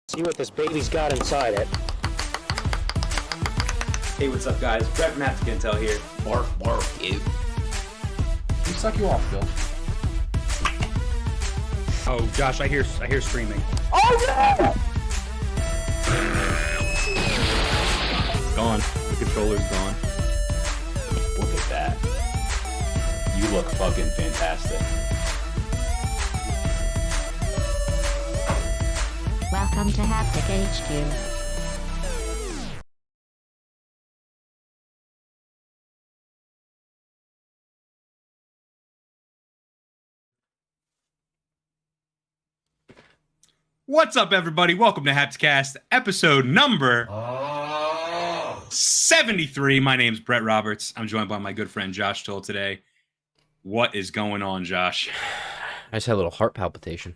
See what this baby's got inside it. Hey, what's up, guys? Brett from Hapticast Intro here. Barf, barf, you. Who suck you off, Bill? Oh, Josh, I hear screaming. Oh yeah! Gone. The controller's gone. Look at that. You look fucking fantastic. Welcome to Haptic HQ. What's up, everybody? Welcome to Hapticast, episode number 73. My name's Brett Roberts. I'm joined by my good friend Josh Toll today. What is going on, Josh? I just had a little heart palpitation.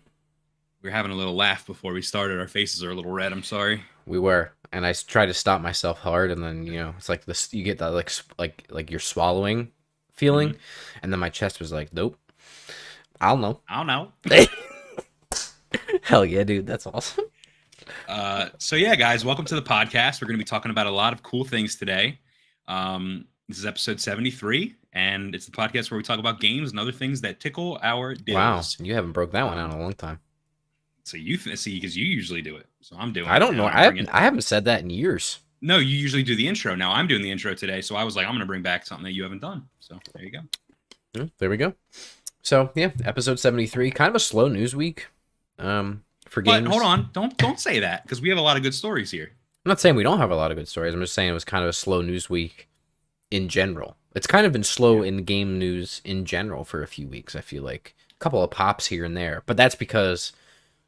We were having a little laugh before we started. Our faces are a little red. I'm sorry. We were, and I tried to stop myself hard, and then it's like this. You get that like you're swallowing feeling, and then my chest was like, nope. I don't know. Hell yeah, dude, that's awesome. So yeah, guys, welcome to the podcast. We're going to be talking about a lot of cool things today. This is episode 73, and it's the podcast where we talk about games and other things that tickle our dills. Wow, you haven't broke that one out in a long time. So you see, because you usually do it, so I'm doing. I don't know. I haven't said that in years. No, you usually do the intro. Now I'm doing the intro today, so I was like, I'm going to bring back something that you haven't done. So there you go. There we go. So yeah, episode 73, kind of a slow news week. For But games. hold on, don't say that because we have a lot of good stories here. I'm not saying we don't have a lot of good stories. I'm just saying it was kind of a slow news week in general. It's kind of been slow in game news in general for a few weeks. I feel like a couple of pops here and there, but that's because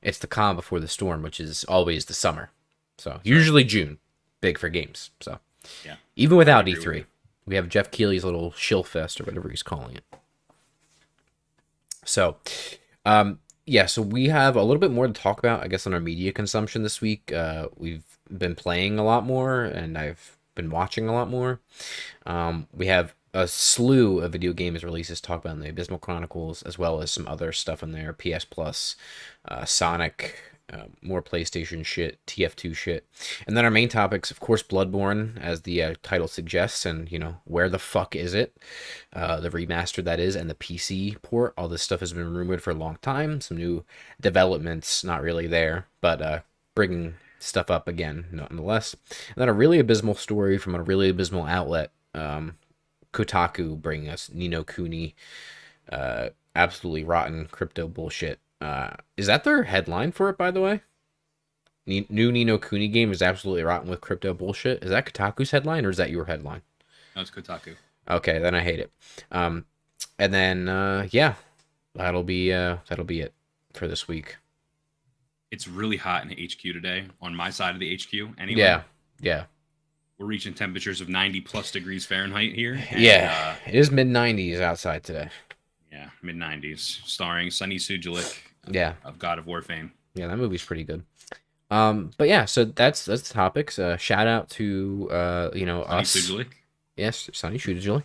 it's the calm before the storm, which is always the summer. So usually June, big for games. So Yeah. even without agree with E3, you. we have Jeff Keighley's little shill fest or whatever he's calling it. So, yeah, so we have a little bit more to talk about, I guess, on our media consumption this week. We've been playing a lot more, and I've been watching a lot more. We have a slew of video games releases to talk about in the Abysmal Chronicles, as well as some other stuff in there, PS Plus, Sonic, more PlayStation shit, TF2 shit. And then our main topics, of course, Bloodborne, as the title suggests, and, where the fuck is it? The remaster, that is, and the PC port. All this stuff has been rumored for a long time. Some new developments, not really there, but bringing stuff up again, nonetheless. And then a really abysmal story from a really abysmal outlet, Kotaku, bringing us Nino Kuni, absolutely rotten crypto bullshit. Is that their headline for it, by the way? New Nino Kuni game is absolutely rotten with crypto bullshit. Is that Kotaku's headline, or is that your headline? No, it's Kotaku. Okay, then I hate it. And then yeah, that'll be it for this week. It's really hot in the HQ today. On my side of the HQ, anyway. Yeah. We're reaching temperatures of 90 plus degrees Fahrenheit here. And, Yeah, it is mid-90s outside today. Yeah, mid 90s, starring Sunny Sujulik. Yeah. Of God of War fame. Yeah, that movie's pretty good. But yeah, so that's the topics. Shout out to Sunny us. Sujulik. Yes, Sunny Sujulik.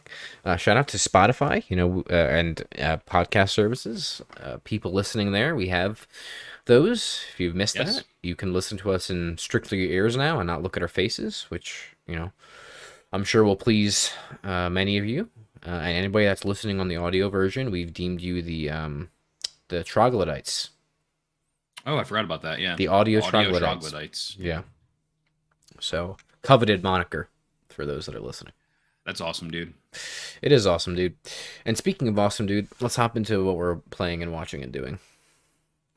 Shout out to Spotify, and podcast services. People listening there, we have those. If you've missed Yes. that, you can listen to us in strictly your ears now and not look at our faces, which I'm sure will please many of you. And anybody that's listening on the audio version, we've deemed you the troglodytes. Oh, I forgot about that. Yeah. The audio troglodytes. troglodytes. Yeah. So, coveted moniker for those that are listening. That's awesome, dude. It is awesome, dude. And speaking of awesome, dude, let's hop into what we're playing and watching and doing.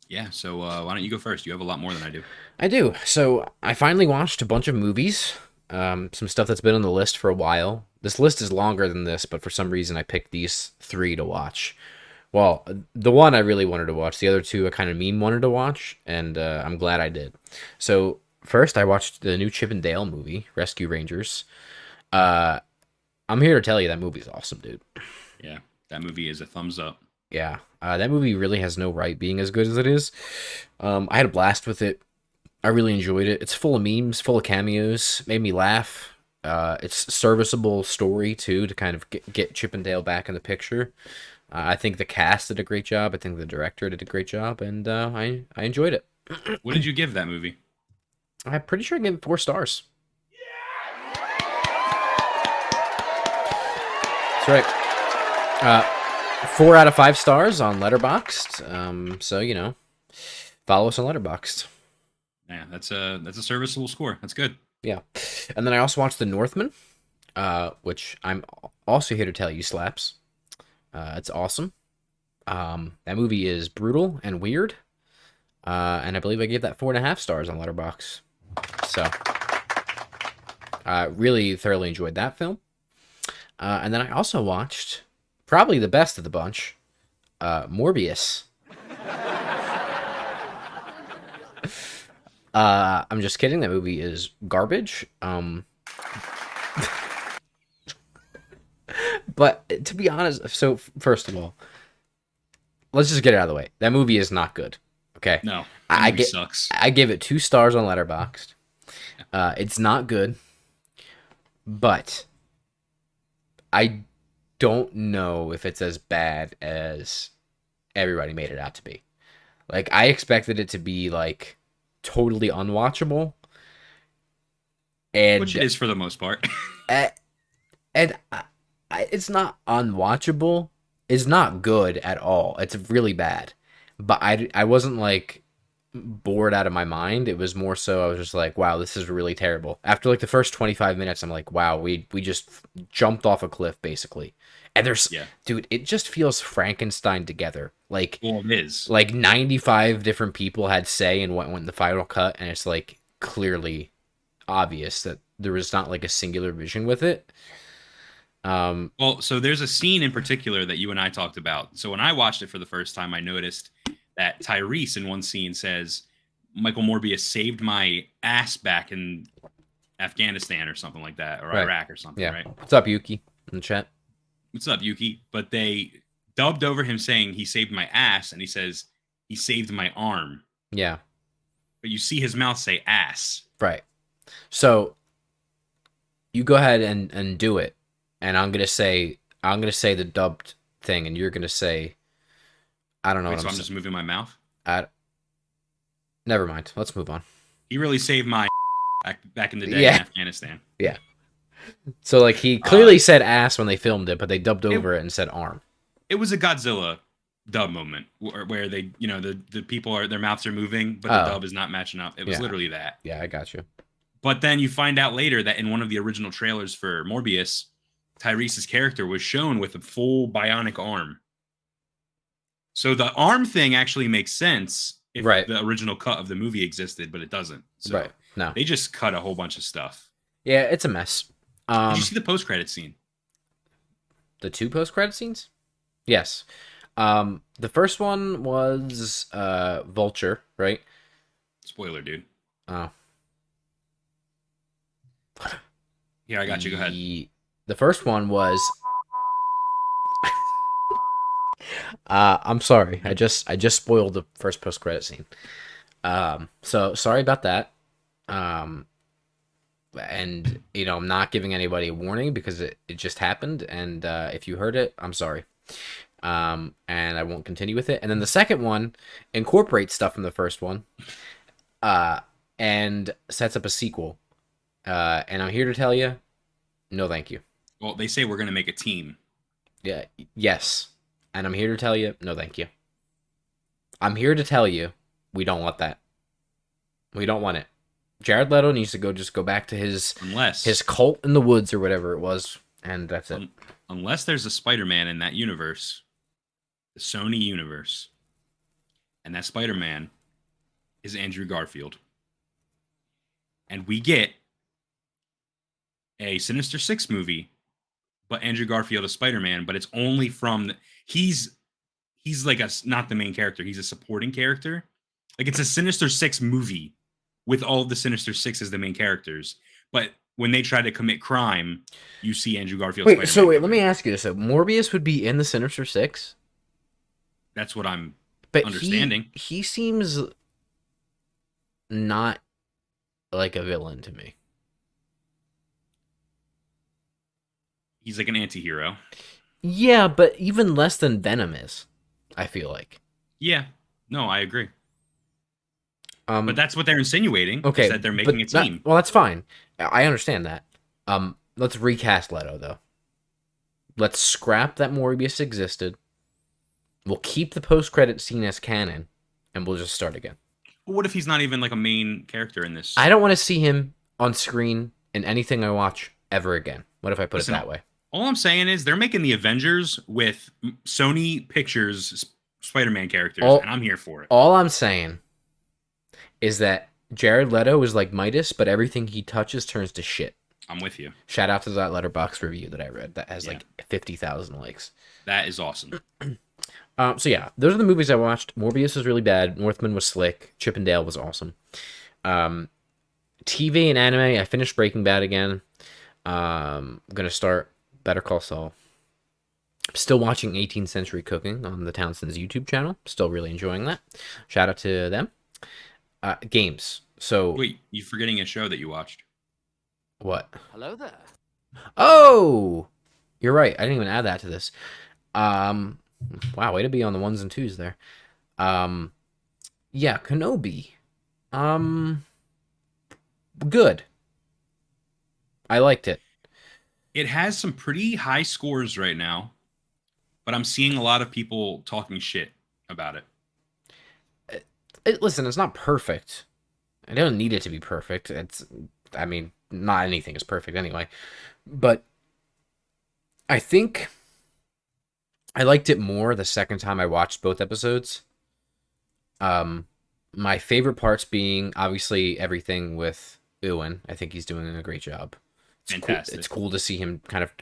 Yeah. So why don't you go first? You have a lot more than I do. I do. So, I finally watched a bunch of movies. Some stuff that's been on the list for a while. This list is longer than this, but for some reason I picked these 3 to watch. Well, the one I really wanted to watch. The other 2 I kind of wanted to watch, and I'm glad I did. So, first I watched the new Chip and Dale movie, Rescue Rangers. I'm here to tell you that movie's awesome, dude. Yeah. That movie is a thumbs up. Yeah, that movie really has no right being as good as it is. I had a blast with it. I really enjoyed it. It's full of memes, full of cameos, made me laugh. It's serviceable story, too, to kind of get Chip and Dale back in the picture. I think the cast did a great job. I think the director did a great job, and I enjoyed it. What did you give that movie? I'm pretty sure I gave it 4 stars. That's right. 4 out of 5 stars on Letterboxd. So, follow us on Letterboxd. Yeah, that's a serviceable score. That's good. Yeah. And then I also watched The Northman, which I'm also here to tell you slaps. It's awesome. That movie is brutal and weird. And I believe I gave that 4.5 stars on Letterboxd. So, really thoroughly enjoyed that film. And then I also watched probably the best of the bunch, Morbius. I'm just kidding. That movie is garbage. But to be honest, so first of all, let's just get it out of the way. That movie is not good. Okay. No, sucks. I give it 2 stars on Letterboxd. It's not good, but I don't know if it's as bad as everybody made it out to be. Like, I expected it to be like totally unwatchable, and Which it is for the most part. it's not unwatchable. It's not good at all. It's really bad. But I wasn't like bored out of my mind. It was more so I was just like, wow, this is really terrible. After like the first 25 minutes, I'm like, wow, we just jumped off a cliff basically. And there's, Yeah. dude, it just feels Frankenstein together. Like, Well, it is. like 95 different people had say in what went in the final cut, and it's like clearly obvious that there was not like a singular vision with it. Well, so there's a scene in particular that you and I talked about. So when I watched it for the first time, I noticed that Tyrese in one scene says, Michael Morbius saved my ass back in Afghanistan or something like that, or Right. Iraq or something, Yeah. right? What's up, Yuki, in the chat? What's up, Yuki? But they dubbed over him saying he saved my ass, and he says he saved my arm. Yeah. But you see his mouth say ass. Right. So you go ahead and do it, and I'm gonna say the dubbed thing, and you're gonna say, I don't know. Wait, what so I'm saying. just moving my mouth? Never mind. Let's move on. He really saved my back in the day Yeah. in Afghanistan. So like he clearly said ass when they filmed it, but they dubbed over it and said arm. It was a Godzilla dub moment where they, the people their mouths are moving, but the dub is not matching up. It was literally that. Yeah, I got you. But then you find out later that in one of the original trailers for Morbius, Tyrese's character was shown with a full bionic arm. So the arm thing actually makes sense if the original cut of the movie existed, but it doesn't. So No. they just cut a whole bunch of stuff. Yeah, it's a mess. Did you see the post-credit scene? The 2 post-credit scenes? Yes. The first one was Vulture, right? Spoiler, dude. Oh. Yeah, I got you. Go ahead. The first one was I'm sorry. I just spoiled the first post-credit scene. So sorry about that. And I'm not giving anybody a warning because it just happened, and if you heard it, I'm sorry. And I won't continue with it. And then the second one incorporates stuff from the first one, and sets up a sequel. And I'm here to tell you, no thank you. Well, they say we're going to make a team. Yeah, yes. And I'm here to tell you, no thank you. I'm here to tell you, we don't want that. We don't want it. Jared Leto needs to go back to his cult in the woods or whatever it was, and that's it. Unless there's a Spider-Man in that universe, the Sony universe, and that Spider-Man is Andrew Garfield. And we get a Sinister Six movie, but Andrew Garfield is Spider-Man, but it's only from he's like not the main character, he's a supporting character. Like it's a Sinister Six movie with all of the Sinister Six as the main characters, but when they try to commit crime, you see Andrew Garfield. Wait, let me ask you this: so Morbius would be in the Sinister Six? That's what I'm understanding. He seems not like a villain to me. He's like an anti-hero. Yeah, but even less than Venom is, I feel like. Yeah, no, I agree. But that's what they're insinuating. Okay, is that they're making a team. Well, that's fine. I understand that. Let's recast Leto though. Let's scrap that Morbius existed. We'll keep the post-credit scene as canon, and we'll just start again. Well, what if he's not even like a main character in this? I don't want to see him on screen in anything I watch ever again. What if I put it that way? All I'm saying is they're making the Avengers with Sony Pictures Spider-Man characters, and I'm here for it. All I'm saying is that Jared Leto is like Midas, but everything he touches turns to shit. I'm with you. Shout out to that Letterboxd review that I read that has like 50,000 likes. That is awesome. So yeah, those are the movies I watched. Morbius was really bad. Northman was slick. Chippendale was awesome. TV and anime, I finished Breaking Bad again. I'm going to start Better Call Saul. Still watching 18th Century Cooking on the Townsend's YouTube channel. Still really enjoying that. Shout out to them. Games. So wait, you're forgetting a show that you watched. What? Hello there. Oh, you're right. I didn't even add that to this. Wow, way to be on the ones and twos there. Yeah, Kenobi. Good. I liked it. It has some pretty high scores right now, but I'm seeing a lot of people talking shit about it. Listen, it's not perfect. I don't need it to be perfect. I mean, not anything is perfect anyway. But I think I liked it more the second time I watched both episodes. My favorite parts being obviously everything with Ewan. I think he's doing a great job. Fantastic. It's cool to see him kind of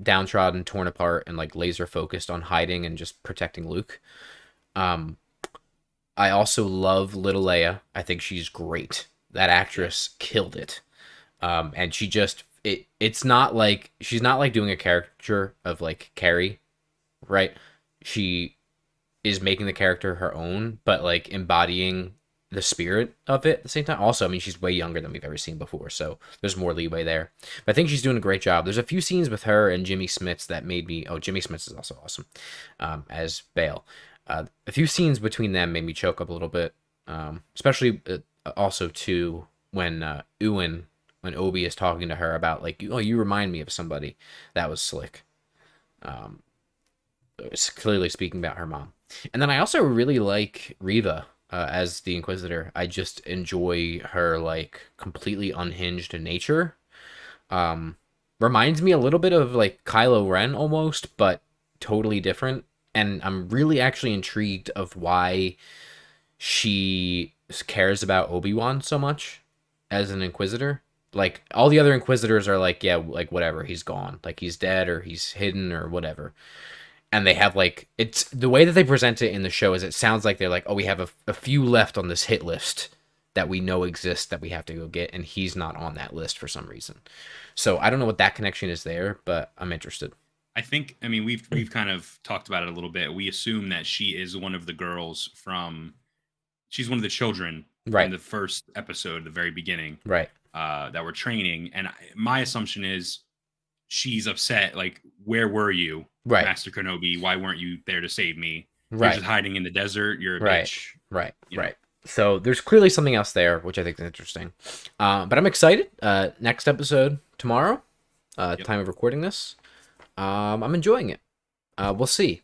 downtrodden, torn apart, and like laser focused on hiding and just protecting Luke. I also love little Leia. I think she's great. That actress killed it. And she just it's not like she's not like doing a caricature of like Carrie, right? She is making the character her own, but like embodying the spirit of it at the same time. Also, I mean, she's way younger than we've ever seen before, so there's more leeway there. But I think she's doing a great job. There's a few scenes with her and Jimmy Smits that made me. Oh, Jimmy Smits is also awesome as Bale. A few scenes between them made me choke up a little bit, especially also too when Ewan, when Obi is talking to her about like, oh, you remind me of somebody. That was slick. It's clearly speaking about her mom. And then I also really like Reva as the Inquisitor. I just enjoy her like completely unhinged nature. Reminds me a little bit of like Kylo Ren almost, but totally different. And I'm really actually intrigued of why she cares about Obi-Wan so much as an Inquisitor. Like all the other Inquisitors are like, yeah, like whatever, he's gone, like he's dead or he's hidden or whatever. And they have like, it's the way that they present it in the show is it sounds like they're like, oh, we have a few left on this hit list that we know exist that we have to go get, and he's not on that list for some reason. So I don't know what that connection is there, but I'm interested. I think, I mean, we've kind of talked about it a little bit. We assume that she is one of the girls she's one of the children Right. in the first episode, the very beginning, Right. that we're training. And my assumption is she's upset. Like, where were you, Right. Master Kenobi? Why weren't you there to save me? Right. You're just hiding in the desert. You're a Right. bitch. Right. You know? Right. So there's clearly something else there, which I think is interesting. But I'm excited. Next episode tomorrow, time of recording this. I'm enjoying it. We'll see.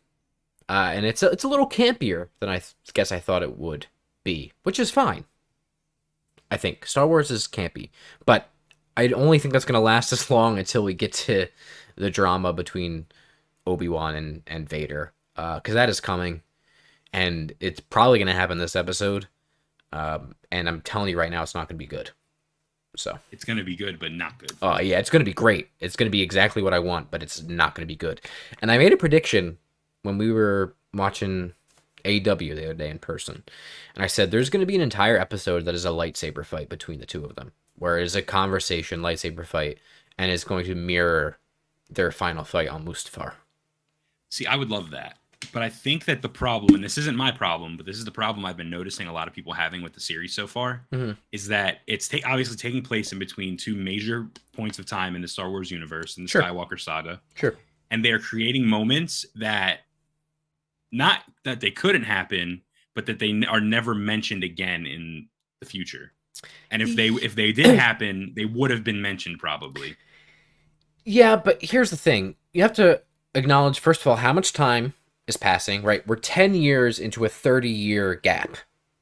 And it's a little campier than I guess I thought it would be, which is fine. I think Star Wars is campy, but I only think that's going to last as long until we get to the drama between Obi-Wan and Vader, because that is coming, and it's probably going to happen this episode. And I'm telling you right now, it's not going to be good. So It's going to be good, but not good. oh yeah, it's going to be great. It's going to be exactly what I want, but it's not going to be good. And I made a prediction when we were watching AEW the other day in person, and I said there's going to be an entire episode that is a lightsaber fight between the two of them, where it's a conversation lightsaber fight, and it's going to mirror their final fight on Mustafar. See, I would love that. But I think that the problem, and this isn't my problem, but this is the problem I've been noticing a lot of people having with the series so far, is that it's obviously taking place in between two major points of time in the Star Wars universe, in the Sure. Skywalker saga. Sure. And they're creating moments that, not that they couldn't happen, but that they are never mentioned again in the future. And if they did happen, they would have been mentioned probably. Yeah, but here's the thing. You have to acknowledge, first of all, how much time is passing, right? We're 10 years into a 30-year gap.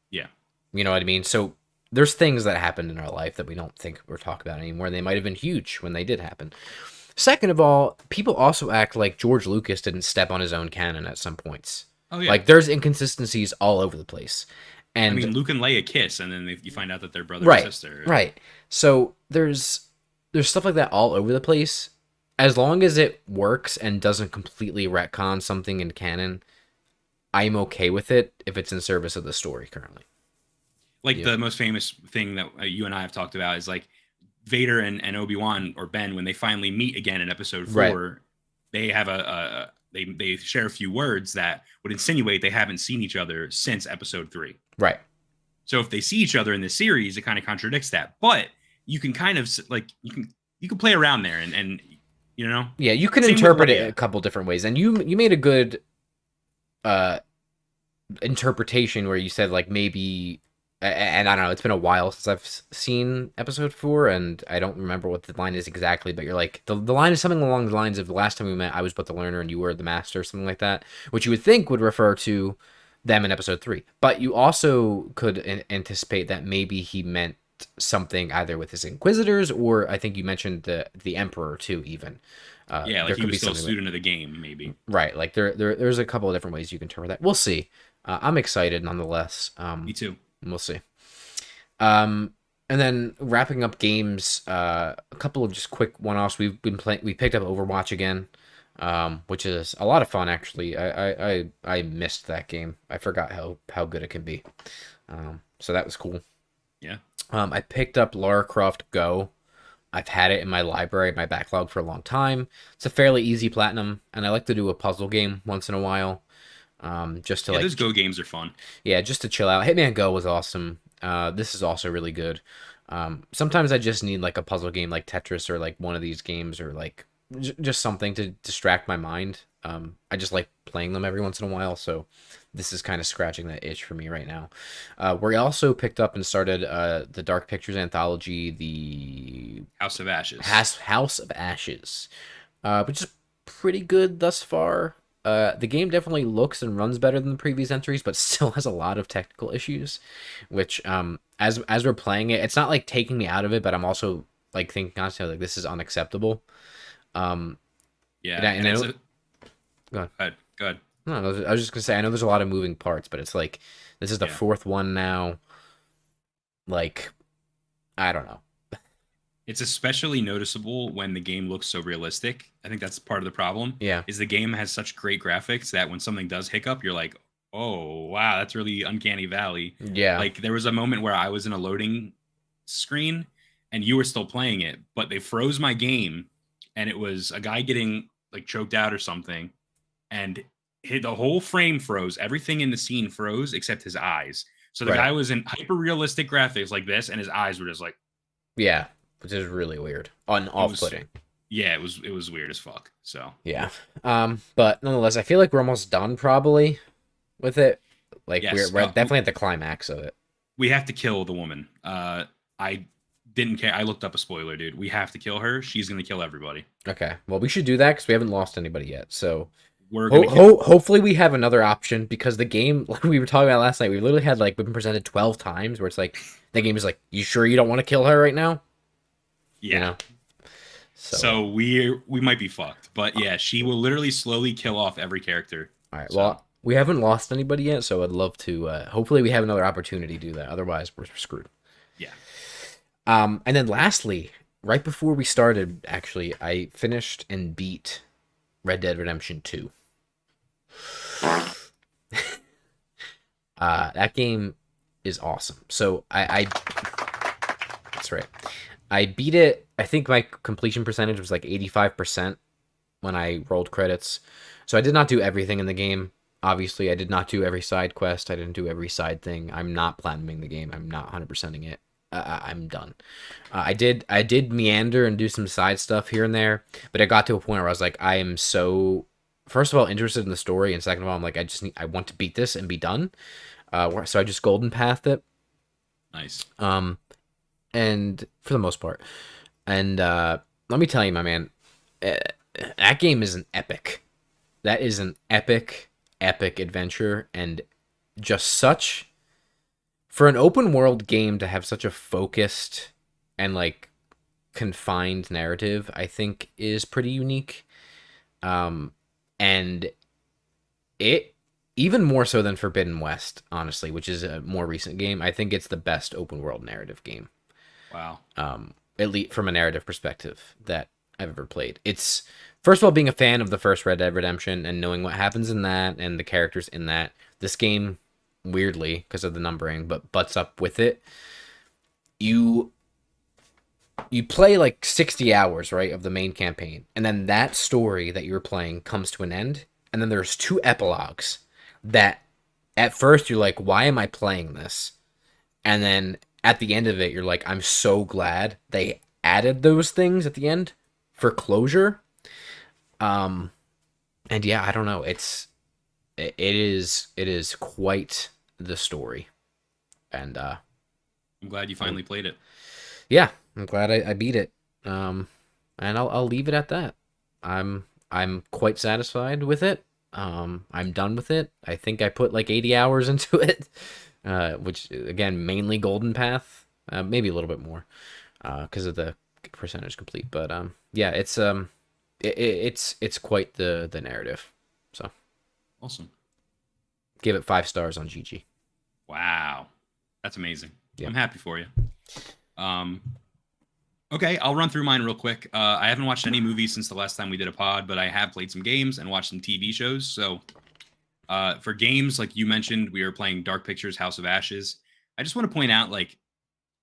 Yeah. You know what I mean? So there's things that happened in our life that we don't think we're talking about anymore. They might have been huge when they did happen. Second of all, people also act like George Lucas didn't step on his own canon at some points. Oh, yeah. Like, there's inconsistencies all over the place. And I mean, Luke and Leia kiss, and then you find out that they're brother right, and sister. Right. So there's stuff like that all over the place. As long as it works and doesn't completely retcon something in canon, I'm okay with it if it's in service of the story currently. Like the most famous thing that you and I have talked about is like Vader and Obi-Wan or Ben, when they finally meet again in episode 4, Right. they have they share a few words that would insinuate they haven't seen each other since episode 3. Right. So if they see each other in this series, it kind of contradicts that. But you can kind of like you can play around there and you know. Yeah, you can Same with interpret Leia. it a couple different ways, and you made a good interpretation where you said like maybe, and I don't know, it's been a while since I've seen episode 4, and I don't remember what the line is exactly, but you're like the line is something along the lines of the last time we met, I was but the learner and you were the master, something like that, which you would think would refer to them in episode 3. But you also could anticipate that maybe he meant something either with his Inquisitors, or I think you mentioned the Emperor too, even Yeah, there like he could was be still a something student of the game, maybe. right. Like there's a couple of different ways you can interpret that. We'll see. I'm excited nonetheless. Me too. We'll see. And then wrapping up games, a couple of just quick one-offs. We've been playing. We picked up Overwatch again, which is a lot of fun actually. I missed that game. I forgot how good it can be. So that was cool. Yeah. I picked up Lara Croft Go. I've had it in my library, my backlog for a long time. It's a fairly easy platinum, and I like to do a puzzle game once in a while. Just to Yeah, like those Go games are fun. yeah, just to chill out. Hitman Go was awesome. This is also really good. Sometimes I just need like a puzzle game like Tetris or like one of these games or like just something to distract my mind. I just like playing them every once in a while, so this is kind of scratching that itch for me right now. We also picked up and started the Dark Pictures anthology, the House of Ashes. House of Ashes, which is pretty good thus far. The game definitely looks and runs better than the previous entries, but still has a lot of technical issues, which as we're playing it, it's not like taking me out of it, but I'm also like thinking constantly like this is unacceptable. Yeah, and I it's know- Go on. Go ahead. No, I was just gonna say I know there's a lot of moving parts, but it's like this is the Yeah. fourth one now. Like, I don't know. It's especially noticeable when the game looks so realistic. I think that's part of the problem. Yeah. Is the game has such great graphics that when something does hiccup, you're like, oh wow, that's really uncanny valley. Yeah. Like there was a moment where I was in a loading screen and you were still playing it, but they froze my game and it was a guy getting like choked out or something, and the whole frame froze. Everything in the scene froze except his eyes. So the Right. guy was in hyper realistic graphics like this, and his eyes were just like, Yeah, which is really weird. Off-putting. yeah, it was weird as fuck. So Yeah. But nonetheless, I feel like we're almost done probably with it. Like Yes, we're definitely at the climax of it. we have to kill the woman. I didn't care. I looked up a spoiler, dude. We have to kill her. She's gonna kill everybody. Okay. Well, we should do that because we haven't lost anybody yet. So We're gonna kill. hopefully we have another option because the game, like we were talking about last night, we literally had like we've been presented 12 times where it's like the game is like, you sure you don't want to kill her right now? Yeah. You know? So we might be fucked. But yeah, she will literally slowly kill off every character. All right. So- Well, we haven't lost anybody yet, so I'd love to. Hopefully, we have another opportunity to do that. Otherwise, we're screwed. Yeah. And then lastly, right before we started, actually, I finished and beat Red Dead Redemption 2. That game is awesome. So I that's right. I beat it. I think my completion percentage was like 85% when I rolled credits. So I did not do everything in the game. Obviously, I did not do every side quest. I didn't do every side thing. I'm not platinuming the game. I'm not 100%ing it. I'm done. I did meander and do some side stuff here and there, but it got to a point where I was like, I am so, first of all, interested in the story, and second of all, I'm like, I want to beat this and be done. So I just golden pathed it. Nice. And for the most part, and let me tell you, my man, that game is an epic. That is an epic adventure, and just such, for an open world game to have such a focused and like confined narrative, I think is pretty unique. And it, even more so than Forbidden West, honestly, which is a more recent game, I think it's the best open world narrative game. Wow. At least from a narrative perspective that I've ever played. It's, first of all, being a fan of the first Red Dead Redemption and knowing what happens in that and the characters in that, this game, weirdly, because of the numbering, but butts up with it. You play like 60 hours, right, of the main campaign, and then that story that you were playing comes to an end, and then there's 2 epilogues that at first you're like, why am I playing this? And then at the end of it, you're like, I'm so glad they added those things at the end for closure. And yeah, I don't know. It is quite the story. And I'm glad you finally played it. yeah, I'm glad I beat it. And I'll leave it at that. I'm quite satisfied with it. I'm done with it. I think I put like 80 hours into it. Which again, mainly Golden Path, maybe a little bit more, because of the percentage complete. But yeah, it's It's quite the narrative. So Awesome. give it 5 stars on GG. Wow. That's amazing. Yeah. I'm happy for you. Okay, I'll run through mine real quick. I haven't watched any movies since the last time we did a pod, but I have played some games and watched some TV shows. So for games, like you mentioned, we were playing Dark Pictures House of Ashes. I just want to point out, like,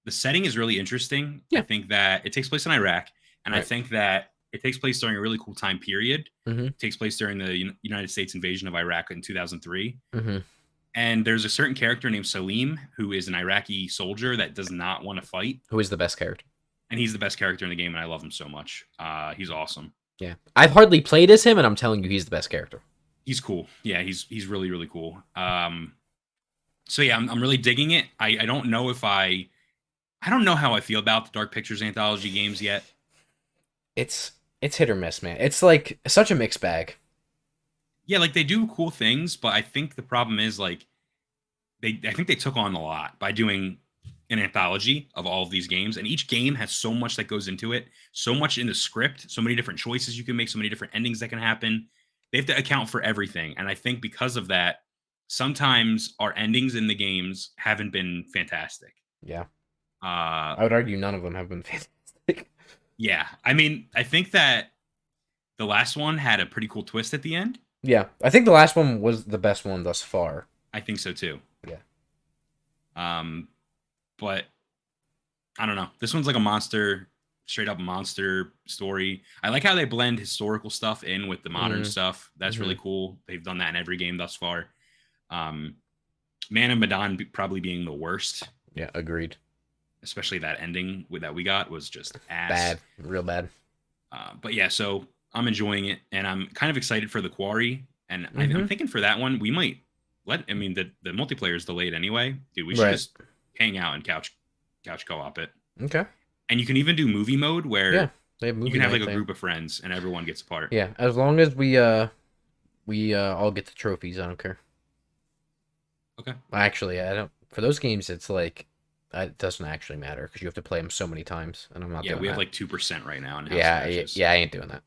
the setting is really interesting. Yeah. I think that it takes place in Iraq, and I Right. think that it takes place during a really cool time period. Mm-hmm. It takes place during the United States invasion of Iraq in 2003. Mm-hmm. And there's a certain character named Salim, who is an Iraqi soldier that does not want to fight. Who is the best character? And he's the best character in the game, and I love him so much. He's awesome. Yeah, I've hardly played as him, and I'm telling you, he's the best character. He's cool. Yeah, he's really, really cool. So yeah, I'm really digging it. I don't know if I don't know how I feel about the Dark Pictures anthology games yet. It's hit or miss, man. It's like such a mixed bag. Yeah, like they do cool things, but I think the problem is like I think they took on a lot by doing an anthology of all of these games, and each game has so much that goes into it, so much in the script, so many different choices you can make, so many different endings that can happen. They have to account for everything, and I think because of that, sometimes our endings in the games haven't been fantastic. Yeah, I would argue none of them have been fantastic. Yeah, I mean, I think that the last one had a pretty cool twist at the end. Yeah, I think the last one was the best one thus far. I think so too. Yeah. But I don't know. This one's like a monster, straight up monster story. I like how they blend historical stuff in with the modern stuff. That's really cool. They've done that in every game thus far. Man of Medan probably being the worst. Yeah, agreed. Especially that ending that we got was just ass. Bad, real bad. But yeah, so I'm enjoying it, and I'm kind of excited for the Quarry. And I'm thinking for that one, we might the multiplayer is delayed anyway. Dude, we should just hang out and couch co-op it. Okay. And you can even do movie mode where they have movie you can have night like a there. group of friends and everyone gets a part. Yeah, as long as we all get the trophies, I don't care. Okay. Actually, I don't. For those games, it's like it doesn't actually matter because you have to play them so many times, and I'm not. Yeah, doing we have that. like 2% right now. In House Yeah, of Ashes. I ain't doing that.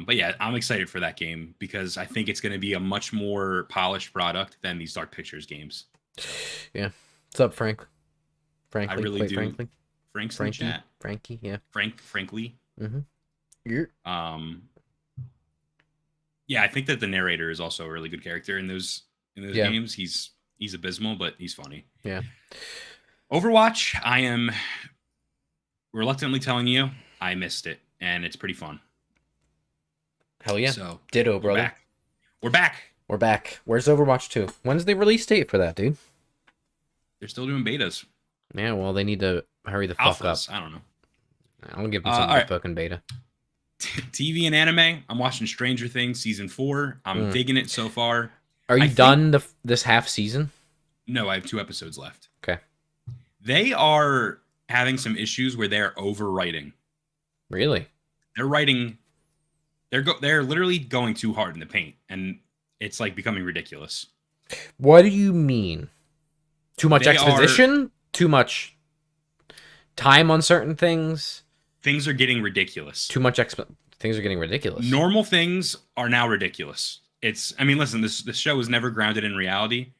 But yeah, I'm excited for that game because I think it's going to be a much more polished product than these Dark Pictures games. Yeah. What's up, Frank? Frankly, I really quite do. Frankly. Frank's in the Frankie. chat. Frankie, yeah. Frankly. Mm-hmm. Yeah. Yeah, I think that the narrator is also a really good character in those games. He's abysmal, but he's funny. Yeah. Overwatch, I am reluctantly telling you, I missed it, and it's pretty fun. Hell yeah. So Ditto, brother. We're back. We're back. Where's Overwatch 2? When's the release date for that, dude? They're still doing betas. Yeah, well, they need to hurry the fuck Alphas, up. I don't know. I'll give them something fucking beta. TV and anime. I'm watching Stranger Things season 4. I'm digging it so far. Are you done this half season? No, I have 2 episodes left. Okay. They are having some issues where they're overwriting. Really? They're writing. They're literally going too hard in the paint, and it's like becoming ridiculous. What do you mean? Too much exposition? Too much time on certain things? Things are getting ridiculous. Too much things are getting ridiculous. Normal things are now ridiculous. Listen, this show is never grounded in reality,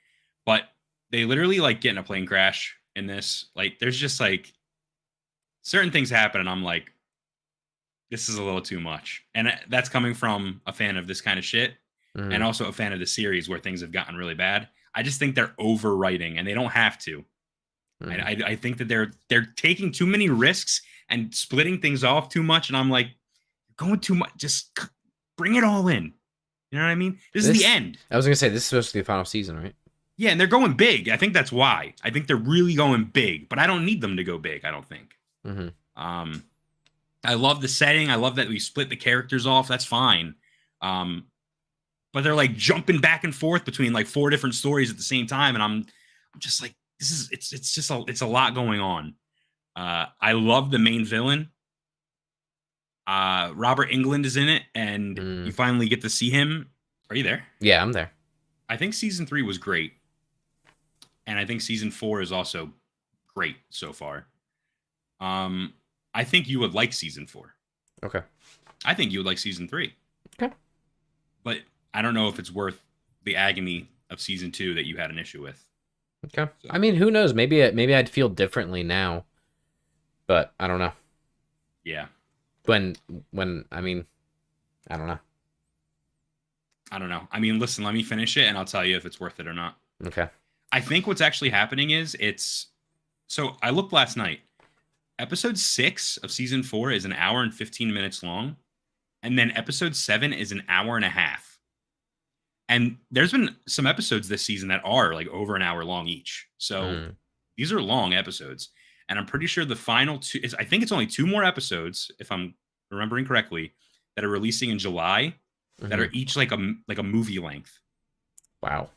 but they literally like get in a plane crash in this. Like, there's just like certain things happen, and I'm like, this is a little too much. And that's coming from a fan of this kind of shit, and also a fan of the series where things have gotten really bad. I just think they're overwriting, and they don't have to. I think that they're taking too many risks and splitting things off too much, and I'm like, you're going too much. Just bring it all in. You know what I mean? This is the end. I was gonna say this is supposed to be the final season, right? Yeah, and they're going big. I think that's why. I think they're really going big, but I don't need them to go big. I don't think. I love the setting. I love that we split the characters off. That's fine. But they're like jumping back and forth between like 4 different stories at the same time, and I'm just like, it's a lot going on. I love the main villain. Robert Englund is in it, and you finally get to see him. Are you there? Yeah, I'm there. I think season 3 was great, and I think season 4 is also great so far. I think you would like season 4. Okay. I think you would like season 3. Okay. But I don't know if it's worth the agony of season 2 that you had an issue with. Okay. So. I mean, who knows? Maybe I'd feel differently now, but I don't know. Yeah. When I mean, I don't know. I don't know. I mean, listen, let me finish it and I'll tell you if it's worth it or not. Okay. I think what's actually happening is so I looked last night. Episode 6 of season 4 is an hour and 15 minutes long. And then episode 7 is an hour and a half. And there's been some episodes this season that are like over an hour long each. So these are long episodes. And I'm pretty sure the final 2 is, I think it's only 2 more episodes, if I'm remembering correctly, that are releasing in July that are each like a movie length. Wow.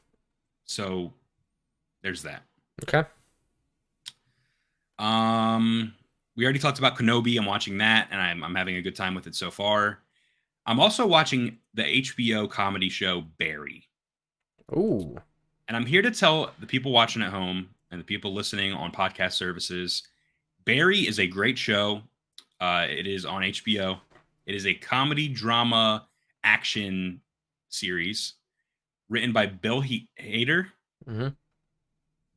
So there's that. Okay. We already talked about Kenobi. I'm watching that, and I'm having a good time with it so far. I'm also watching the HBO comedy show Barry. Ooh. And I'm here to tell the people watching at home and the people listening on podcast services, Barry is a great show. It is on HBO. It is a comedy drama action series written by Bill Hader. Mm-hmm.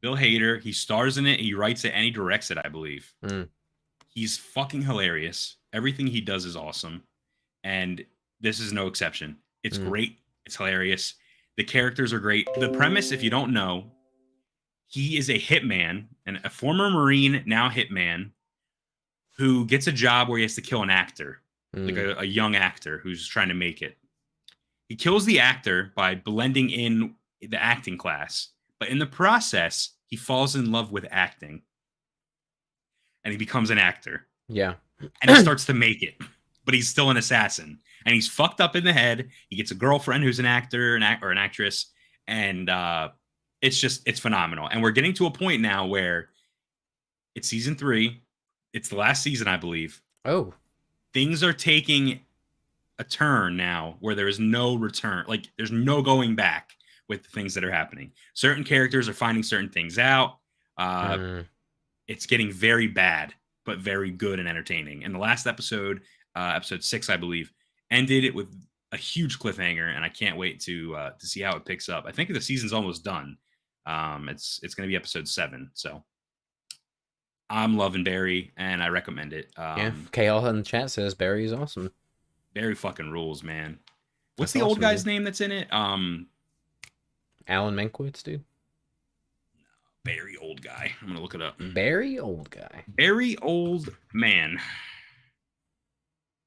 Bill Hader. He stars in it. He writes it and he directs it, I believe. Mm. He's fucking hilarious. Everything he does is awesome. And this is no exception. It's great. It's hilarious. The characters are great. The premise, if you don't know, he is a hitman and a former Marine, now hitman, who gets a job where he has to kill an actor, like a young actor who's trying to make it. He kills the actor by blending in the acting class. But in the process, he falls in love with acting. And he becomes an actor. Yeah. And he starts to make it. But he's still an assassin. And he's fucked up in the head. He gets a girlfriend who's an actor or an actress. And it's phenomenal. And we're getting to a point now where it's season 3. It's the last season, I believe. Oh. Things are taking a turn now where there is no return. Like, there's no going back with the things that are happening. Certain characters are finding certain things out. It's getting very bad, but very good and entertaining. And the last episode, episode 6, I believe, ended it with a huge cliffhanger, and I can't wait to see how it picks up. I think the season's almost done. It's going to be episode 7, so I'm loving Barry, and I recommend it. Yeah, KL in the chat says Barry is awesome. Barry fucking rules, man. What's That's the old awesome, guy's dude. name that's in it? Alan Mankiewicz, dude. Barry old guy. I'm gonna look it up. Barry old guy. Barry old man.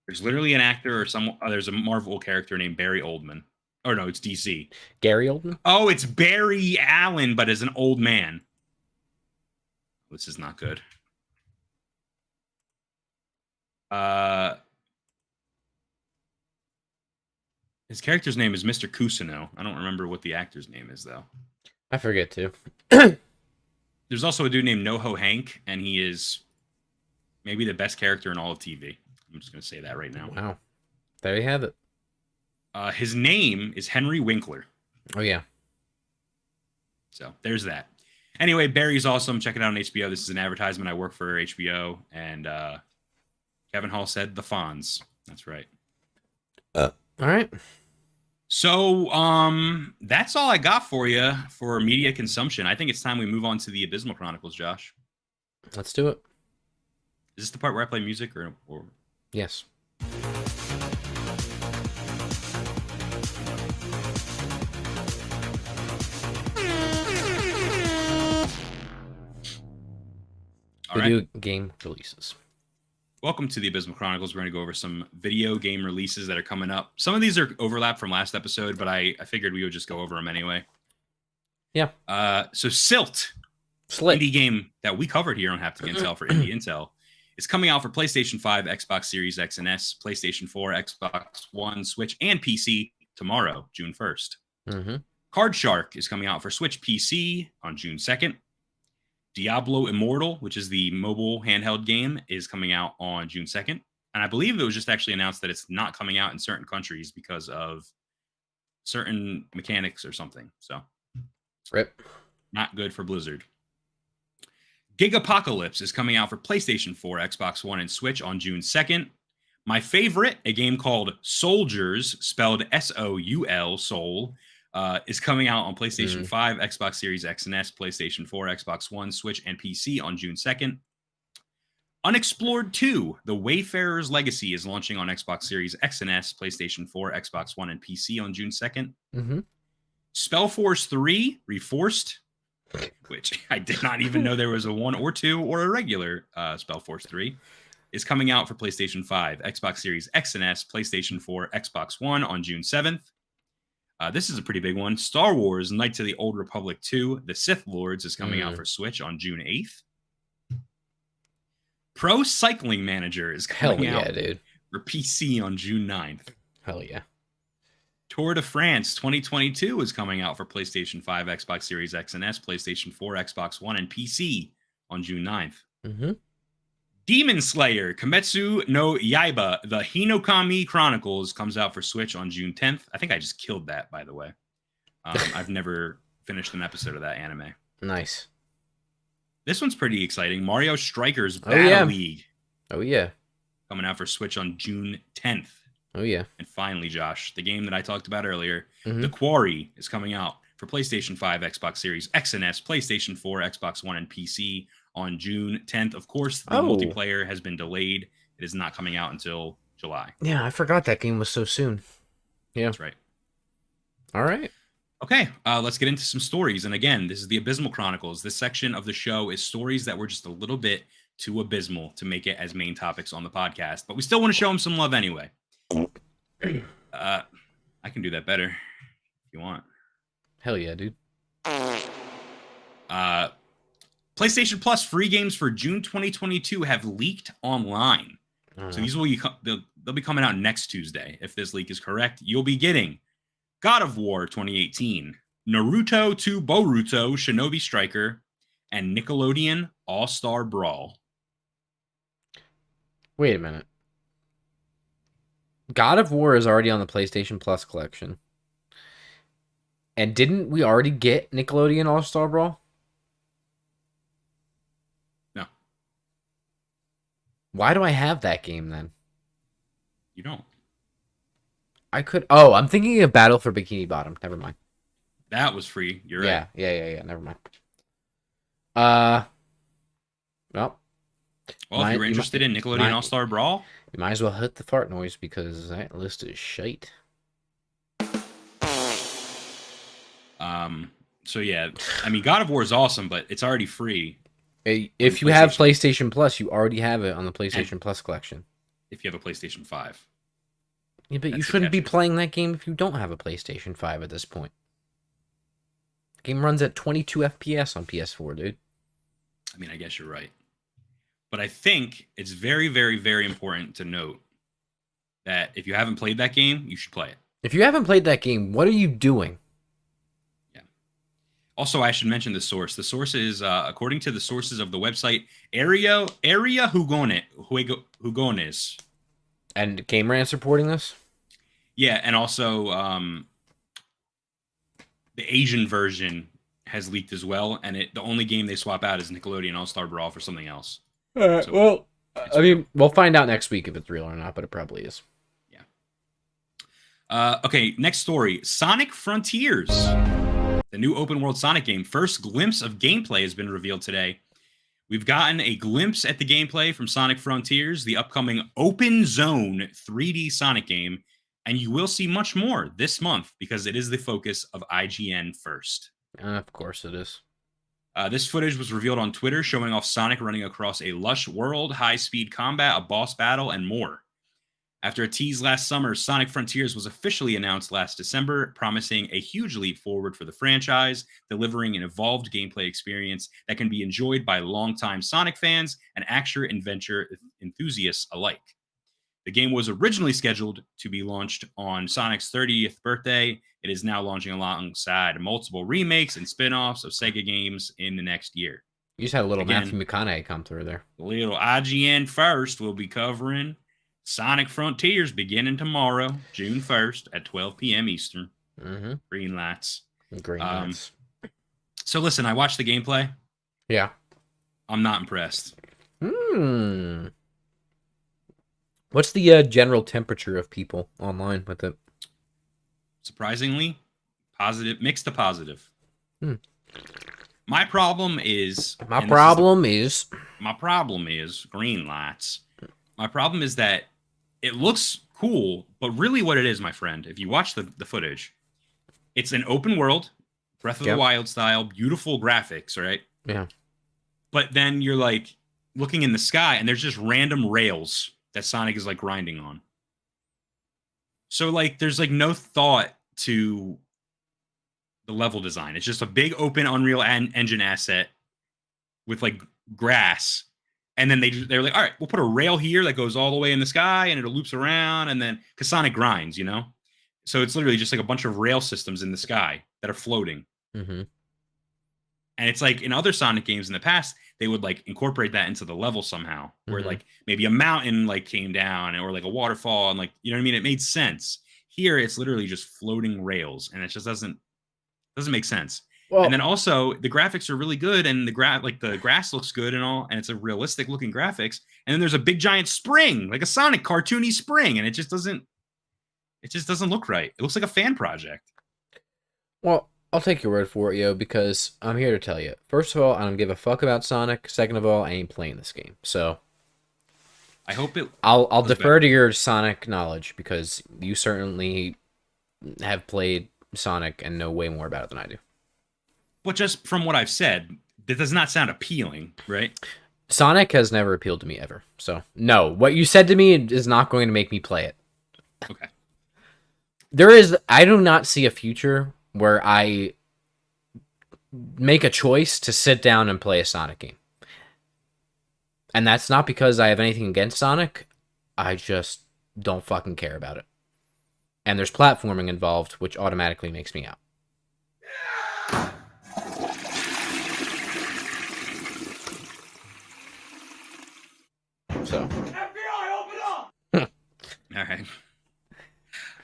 There's literally an actor or there's a Marvel character named Barry Oldman. Oh no, it's DC. Gary Oldman? Oh, it's Barry Allen, but as an old man. This is not good. His character's name is Mr. Cousineau. I don't remember what the actor's name is, though. I forget too. There's also a dude named NoHo Hank, and he is maybe the best character in all of TV. I'm just going to say that right now. Wow. There you have it. His name is Henry Winkler. Oh, yeah. So there's that. Anyway, Barry's awesome. Check it out on HBO. This is an advertisement. I work for HBO. And Kevin Hall said the Fonz. That's right. All right. So that's all I got for you for media consumption. I think it's time we move on to the Abysmal Chronicles, Josh. Let's do it. Is this the part where I play music or... Yes. Video game releases. Welcome to the Abysmal Chronicles. We're going to go over some video game releases that are coming up. Some of these are overlap from last episode, but I figured we would just go over them anyway. Yeah. So Silt, indie game that we covered here on Haptic Intel for Indie Intel, is coming out for PlayStation 5, Xbox Series X and S, PlayStation 4, Xbox One, Switch, and PC tomorrow, June 1st. Mm-hmm. Card Shark is coming out for Switch PC on June 2nd. Diablo Immortal, which is the mobile handheld game, is coming out on June 2nd. And I believe it was just actually announced that it's not coming out in certain countries because of certain mechanics or something. So, Rip. Not good for Blizzard. Gigapocalypse is coming out for PlayStation 4, Xbox One, and Switch on June 2nd. My favorite, a game called Soldiers, spelled S-O-U-L, Soul, is coming out on PlayStation 5, Xbox Series X and S, PlayStation 4, Xbox One, Switch, and PC on June 2nd. Unexplored 2, The Wayfarer's Legacy, is launching on Xbox Series X and S, PlayStation 4, Xbox One, and PC on June 2nd. Spellforce 3, Reforced, which I did not even know there was a 1 or 2 or a regular Spellforce 3, is coming out for PlayStation 5, Xbox Series X and S, PlayStation 4, Xbox One on June 7th. This is a pretty big one. Star Wars Knights of the Old Republic 2, The Sith Lords, is coming out for Switch on June 8th. Pro Cycling Manager is coming out for PC on June 9th. Hell yeah. Tour de France 2022 is coming out for PlayStation 5, Xbox Series X and S, PlayStation 4, Xbox One, and PC on June 9th. Demon Slayer Kimetsu no Yaiba, the Hinokami Chronicles, comes out for Switch on June 10th. I think I just killed that, by the way. I've never finished an episode of that anime. Nice. This one's pretty exciting. Mario Strikers Battle League. Oh, yeah. Coming out for Switch on June 10th. Oh, yeah. And finally, Josh, the game that I talked about earlier, The Quarry, is coming out for PlayStation 5, Xbox Series X and S, PlayStation 4, Xbox One, and PC on June 10th. Of course, the multiplayer has been delayed. It is not coming out until July. Yeah, I forgot that game was so soon. Yeah. That's right. All right. Okay, let's get into some stories. And again, this is the Abysmal Chronicles. This section of the show is stories that were just a little bit too abysmal to make it as main topics on the podcast. But we still want to show them some love anyway. I can do that better if you want. Hell yeah, dude. PlayStation Plus free games for June 2022 have leaked online. So these will they'll be coming out next Tuesday. If this leak is correct, you'll be getting God of War 2018, Naruto 2 Boruto Shinobi Striker, and Nickelodeon All-Star Brawl. Wait a minute. God of War is already on the PlayStation Plus collection. And didn't we already get Nickelodeon All-Star Brawl? No. Why do I have that game then? You don't. I could... Oh, I'm thinking of Battle for Bikini Bottom. Never mind. That was free. You're right. Yeah. Never mind. Well, if you're interested in Nickelodeon All-Star Brawl, you might as well hit the fart noise because that list is shite. So yeah, I mean, God of War is awesome, but it's already free. If you have PlayStation Plus, you already have it on the PlayStation Plus collection. If you have a PlayStation 5. Yeah, but you shouldn't be playing that game if you don't have a PlayStation 5 at this point. The game runs at 22 FPS on PS4, dude. I mean, I guess you're right. But I think it's very, very, very important to note that if you haven't played that game, you should play it. If you haven't played that game, what are you doing? Yeah. Also, I should mention the source. The source is, according to the sources of the website, Area Jugones. And Game Rant's reporting this? Yeah, and also the Asian version has leaked as well, and the only game they swap out is Nickelodeon All-Star Brawl for something else. All right, So, well, I mean, we'll find out next week if it's real or not, but it probably is. Yeah. Okay, next story. Sonic Frontiers. The new open-world Sonic game. First glimpse of gameplay has been revealed today. We've gotten a glimpse at the gameplay from Sonic Frontiers, the upcoming open zone 3D Sonic game, and you will see much more this month because it is the focus of IGN first. Of course it is. This footage was revealed on Twitter, showing off Sonic running across a lush world, high-speed combat, a boss battle, and more. After a tease last summer, Sonic Frontiers was officially announced last December, promising a huge leap forward for the franchise, delivering an evolved gameplay experience that can be enjoyed by longtime Sonic fans and action-adventure enthusiasts alike. The game was originally scheduled to be launched on Sonic's 30th birthday. It is now launching alongside multiple remakes and spin-offs of Sega games in the next year. You just had a little Matthew McConaughey come through there. Little IGN first will be covering Sonic Frontiers beginning tomorrow, June 1st at 12 p.m. Eastern. Mm-hmm. Green lights. Green lights. So listen, I watched the gameplay. Yeah. I'm not impressed. What's the general temperature of people online with it? Surprisingly, positive, mixed to positive. Hmm. My problem is My problem is green lights. My problem is that it looks cool, but really what it is, my friend, if you watch the footage, it's an open world, Breath of the Wild style, beautiful graphics, right? Yeah. But then you're like looking in the sky and there's just random rails that Sonic is like grinding on. So like there's like no thought to the level design. It's just a big open Unreal Engine asset with like grass. And then they're like, all right, we'll put a rail here that goes all the way in the sky and it loops around. And then because Sonic grinds, you know? So it's literally just like a bunch of rail systems in the sky that are floating. Mm-hmm. And it's like in other Sonic games in the past, they would like incorporate that into the level somehow, where like maybe a mountain like came down or like a waterfall and like, you know what I mean? It made sense. Here, it's literally just floating rails, and it just doesn't make sense. Well, and then also the graphics are really good, and the grass looks good and all, and it's a realistic looking graphics. And then there's a big giant spring, like a Sonic cartoony spring, and it just doesn't look right. It looks like a fan project. Well, I'll take your word for it, yo, because I'm here to tell you. First of all, I don't give a fuck about Sonic. Second of all, I ain't playing this game. So I hope I'll defer to your Sonic knowledge, because you certainly have played Sonic and know way more about it than I do. But just from what I've said, that does not sound appealing, right? Sonic has never appealed to me ever. So, no. What you said to me is not going to make me play it. Okay. I do not see a future where I make a choice to sit down and play a Sonic game. And that's not because I have anything against Sonic. I just don't fucking care about it. And there's platforming involved, which automatically makes me out. So. FBI, open up! All right.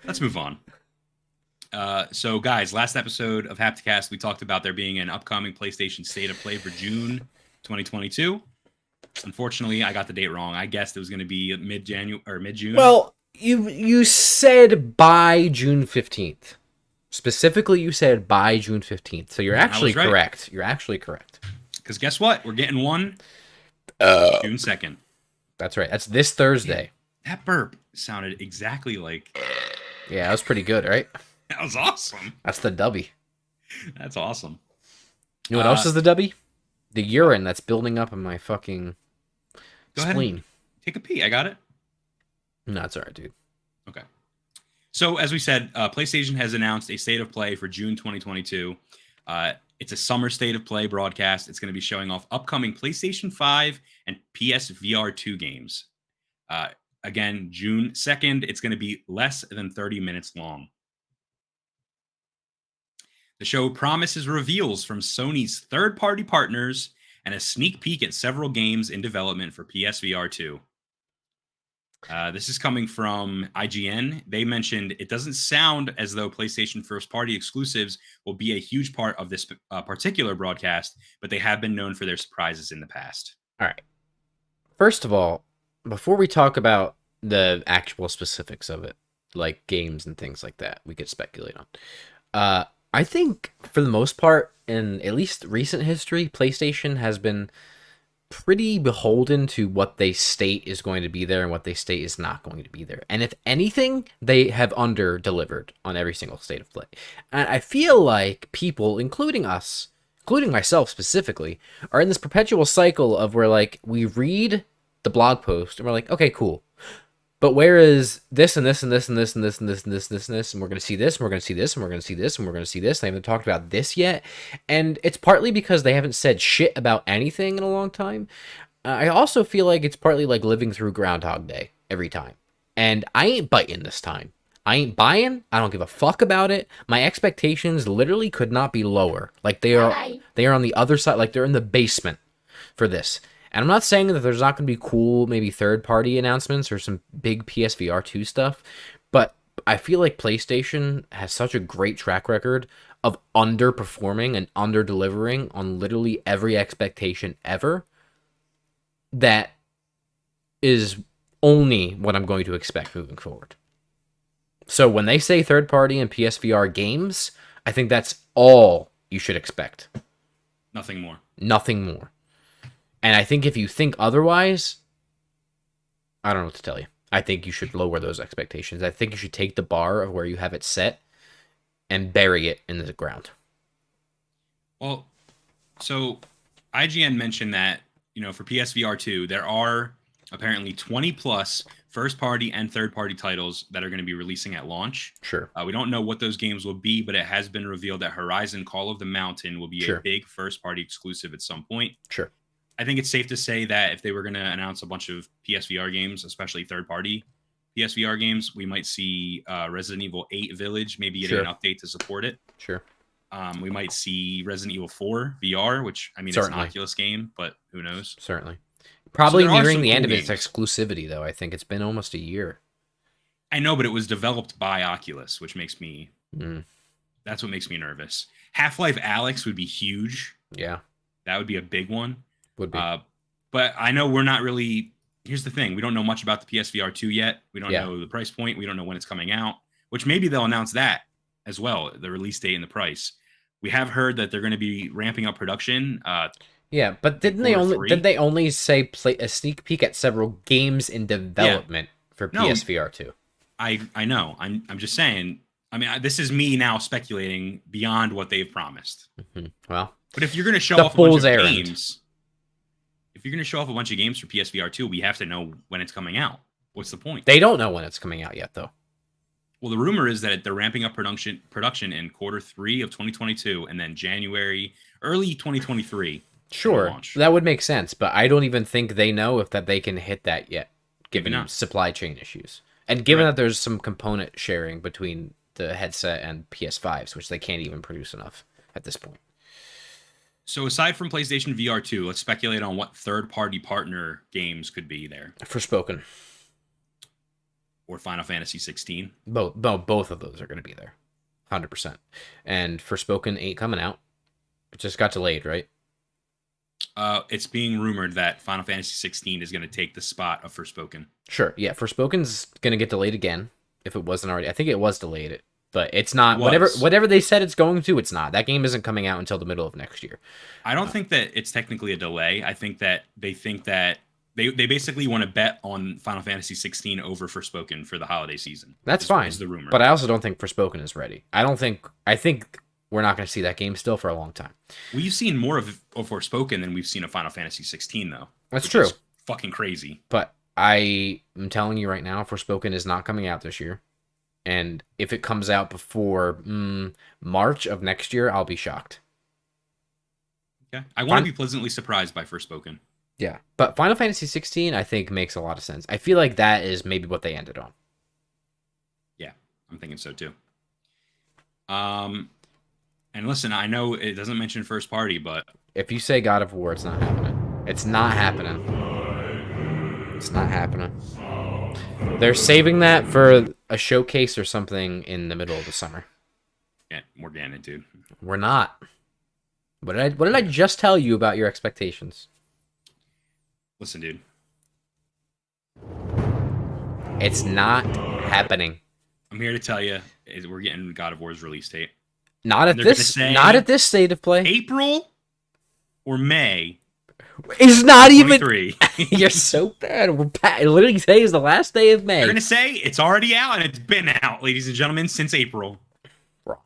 Let's move on. So, guys, last episode of Hapticast, we talked about there being an upcoming PlayStation State of Play for June 2022. Unfortunately, I got the date wrong. I guessed it was going to be mid-January or mid-June. Well, you said by June 15th. Specifically, you said by June 15th. So you're actually correct. You're actually correct. Because guess what? We're getting one June 2nd. That's right. That's this Thursday. That burp sounded exactly like... Yeah, that was pretty good, right? That was awesome. That's the Dubby. That's awesome. You know what else is the Dubby? The urine that's building up in my fucking spleen. Take a pee. I got it. No, it's all right, dude. Okay. So, as we said, PlayStation has announced a State of Play for June 2022. It's a summer State of Play broadcast. It's going to be showing off upcoming PlayStation 5 and PS VR 2 games. Again, June 2nd. It's going to be less than 30 minutes long. The show promises reveals from Sony's third-party partners and a sneak peek at several games in development for PSVR 2. This is coming from IGN. They mentioned it doesn't sound as though PlayStation first-party exclusives will be a huge part of this particular broadcast, but they have been known for their surprises in the past. All right. First of all, before we talk about the actual specifics of it, like games and things like that, we could speculate on. I think, for the most part, in at least recent history, PlayStation has been pretty beholden to what they state is going to be there and what they state is not going to be there. And if anything, they have under-delivered on every single State of Play. And I feel like people, including us, including myself specifically, are in this perpetual cycle of where, like, we read the blog post and we're like, okay, cool. But where is this and this and this and this and this and this and this and this and this, and we're going to see this, and we're going to see this, and we're going to see this, and we're going to see this. They haven't talked about this yet. And it's partly because they haven't said shit about anything in a long time. I also feel like it's partly like living through Groundhog Day every time. And I ain't biting this time. I ain't buying. I don't give a fuck about it. My expectations literally could not be lower. Like they are on the other side, like they're in the basement for this. And I'm not saying that there's not going to be cool, maybe third-party announcements or some big PSVR 2 stuff, but I feel like PlayStation has such a great track record of underperforming and under-delivering on literally every expectation ever that is only what I'm going to expect moving forward. So when they say third-party and PSVR games, I think that's all you should expect. Nothing more. Nothing more. And I think if you think otherwise, I don't know what to tell you. I think you should lower those expectations. I think you should take the bar of where you have it set and bury it in the ground. Well, so IGN mentioned that, for PSVR 2, there are apparently 20 plus first-party and third-party titles that are going to be releasing at launch. Sure. We don't know what those games will be, but it has been revealed that Horizon Call of the Mountain will be Sure. a big first-party exclusive at some point. Sure. I think it's safe to say that if they were going to announce a bunch of PSVR games, especially third-party PSVR games, we might see Resident Evil 8 Village maybe getting an update to support it. Sure. We might see Resident Evil 4 VR, which, I mean, Certainly. it's an Oculus game, but who knows? Certainly. Probably there are nearing some the end cool of its games. exclusivity, though. I think it's been almost a year. I know, but it was developed by Oculus, which makes me... Mm. That's what makes me nervous. Half-Life Alyx would be huge. Yeah. That would be a big one. Would be. But I know we're not really... Here's the thing. We don't know much about the PSVR 2 yet. We don't Yeah. know the price point. We don't know when it's coming out, which maybe they'll announce that as well, the release date and the price. We have heard that they're going to be ramping up production. Yeah, but did they only say play a sneak peek at several games in development for No. PSVR 2? I know. I'm just saying. I mean, this is me now speculating beyond what they've promised. Mm-hmm. Well, But if you're going to show The off a bunch fool's of errand. games, if you're going to show off a bunch of games for PSVR 2, we have to know when it's coming out. What's the point? they don't know when it's coming out yet, though. Well, the rumor is that they're ramping up production in Q3 of 2022 and then early 2023. Sure, Launch. that would make sense, but I don't even think they know if that they can hit that yet, given not. supply chain issues. And given Right. that there's some component sharing between the headset and PS5s, which they can't even produce enough at this point. So aside from PlayStation VR 2, let's speculate on what third-party partner games could be there. Forspoken. Or Final Fantasy 16. Both of those are going to be there. 100%. And Forspoken 8 coming out. It just got delayed, right? It's being rumored that Final Fantasy 16 is going to take the spot of Forspoken. Sure. Yeah, Forspoken's going to get delayed again, if it wasn't already. I think it was delayed, but it's not. Whatever they said it's going to, it's not. That game isn't coming out until the middle of next year. I don't think that it's technically a delay. I think that they basically want to bet on Final Fantasy 16 over Forspoken for the holiday season. That's fine. Is the rumor. But I also don't think Forspoken is ready. I think we're not going to see that game still for a long time. We've seen more of Forspoken than we've seen of Final Fantasy 16, though. That's which true. is fucking crazy. But I am telling you right now, Forspoken is not coming out this year. And if it comes out before March of next year, I'll be shocked. Okay. I want to be pleasantly surprised by Forspoken. Yeah. But Final Fantasy 16, I think, makes a lot of sense. I feel like that is maybe what they ended on. Yeah, I'm thinking so, too. And listen, I know it doesn't mention first party, but... If you say God of War, it's not happening. It's not happening. It's not happening. They're saving that for a showcase or something in the middle of the summer. Yeah, more Ganon, dude. We're not. What did I just tell you about your expectations? Listen, dude. It's not happening. I'm here to tell you, we're getting God of War's release date. Not at They're gonna this. say Not at this state of play. April or May. It's not even. 23. You're so bad. Literally, today is the last day of May. They're gonna say it's already out and it's been out, ladies and gentlemen, since April. Wrong.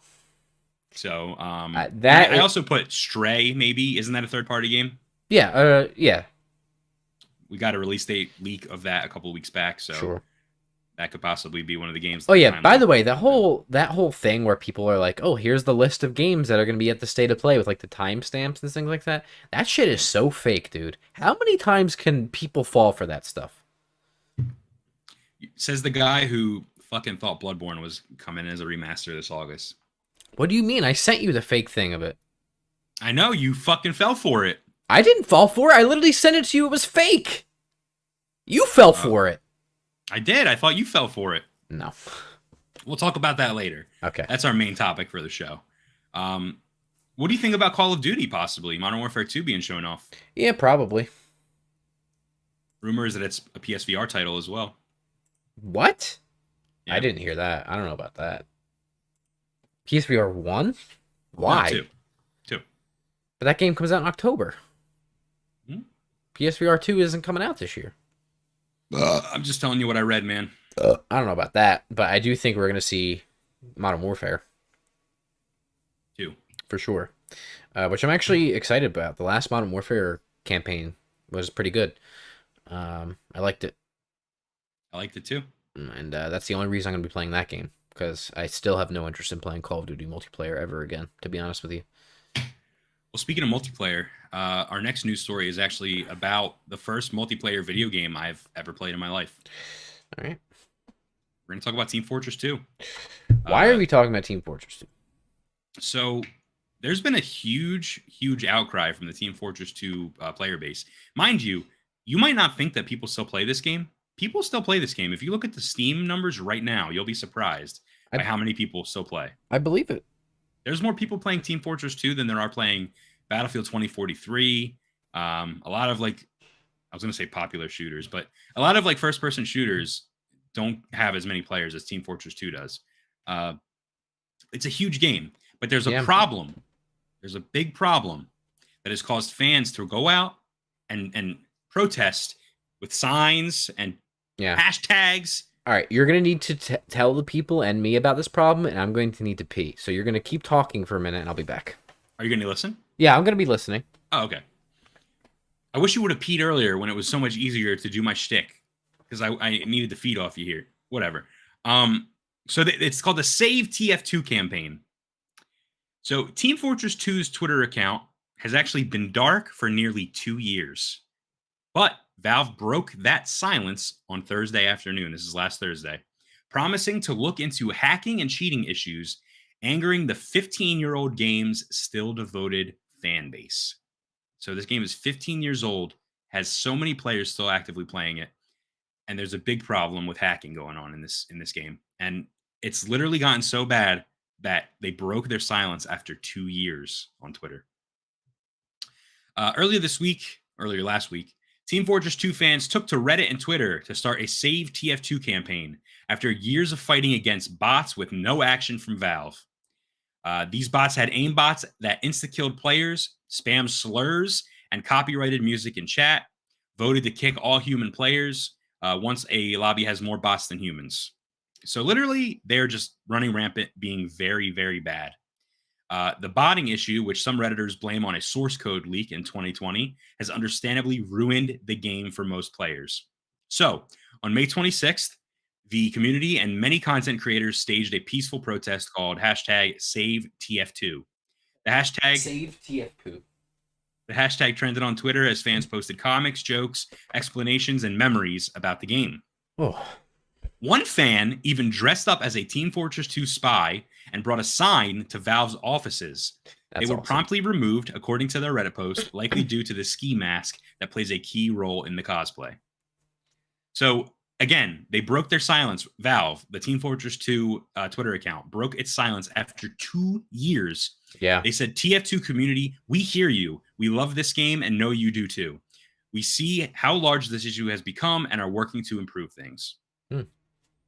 So that I also put Stray. Maybe isn't that a third-party game? Yeah. Yeah. We got a release date leak of that a couple of weeks back, so Sure. that could possibly be one of the games. Oh yeah. By the way, that whole thing where people are like, "Oh, here's the list of games that are going to be at the state of play with like the timestamps and things like that." That shit is so fake, dude. How many times can people fall for that stuff? Says the guy who fucking thought Bloodborne was coming as a remaster this August. What do you mean? I sent you the fake thing of it. I know you fucking fell for it. I didn't fall for it. I literally sent it to you. It was fake. You fell for it. I did. I thought you fell for it. No. We'll talk about that later. Okay. That's our main topic for the show. What do you think about Call of Duty possibly? Modern Warfare 2 being shown off? Yeah, probably. Rumor is that it's a PSVR title as well. What? Yeah. I didn't hear that. I don't know about that. PSVR 1? Why? No, two. But that game comes out in October. Hmm? PSVR 2 isn't coming out this year. I'm just telling you what I read, man. I don't know about that, but I do think we're going to see Modern Warfare. 2. For sure. Which I'm actually excited about. The last Modern Warfare campaign was pretty good. I liked it. I liked it too. And that's the only reason I'm going to be playing that game. Because I still have no interest in playing Call of Duty multiplayer ever again, to be honest with you. Well, speaking of multiplayer, our next news story is actually about the first multiplayer video game I've ever played in my life. All right. We're going to talk about Team Fortress 2. Why are we talking about Team Fortress 2? So there's been a huge outcry from the Team Fortress 2 player base. Mind you, you might not think that people still play this game. People still play this game. If you look at the Steam numbers right now, you'll be surprised by how many people still play. I believe it. There's more people playing Team Fortress 2 than there are playing Battlefield 2043. A lot of I was going to say popular shooters, but a lot of first-person shooters don't have as many players as Team Fortress 2 does. It's a huge game, but there's a problem. There's a big problem that has caused fans to go out and protest with signs and hashtags. All right, you're going to need to tell the people and me about this problem, and I'm going to need to pee. So you're going to keep talking for a minute, and I'll be back. Are you going to listen? Yeah, I'm going to be listening. Oh, okay. I wish you would have peed earlier when it was so much easier to do my shtick, because I needed to feed off you here. Whatever. So it's called the Save TF2 campaign. So Team Fortress 2's Twitter account has actually been dark for nearly 2 years. But Valve broke that silence on Thursday afternoon. This is last Thursday, promising to look into hacking and cheating issues angering the 15-year-old game's still devoted fan base. So this game is 15 years old, has so many players still actively playing it, and there's a big problem with hacking going on in this game. And it's literally gotten so bad that they broke their silence after 2 years on Twitter. Earlier last week, Team Fortress 2 fans took to Reddit and Twitter to start a Save TF2 campaign after years of fighting against bots with no action from Valve. These bots had aimbots that insta-killed players, spammed slurs, and copyrighted music in chat, voted to kick all human players once a lobby has more bots than humans. So literally, they're just running rampant, being very, very bad. The botting issue, which some Redditors blame on a source code leak in 2020, has understandably ruined the game for most players. So, on May 26th, the community and many content creators staged a peaceful protest called #SaveTF2. The hashtag SaveTF2. The hashtag trended on Twitter as fans posted comics, jokes, explanations, and memories about the game. Oh. One fan even dressed up as a Team Fortress 2 spy and brought a sign to Valve's offices. They were promptly removed, according to their Reddit post, likely due to the ski mask that plays a key role in the cosplay. So, again, they broke their silence. Valve, the Team Fortress 2 Twitter account, broke its silence after 2 years. Yeah. They said, TF2 community, we hear you. We love this game and know you do too. We see how large this issue has become and are working to improve things.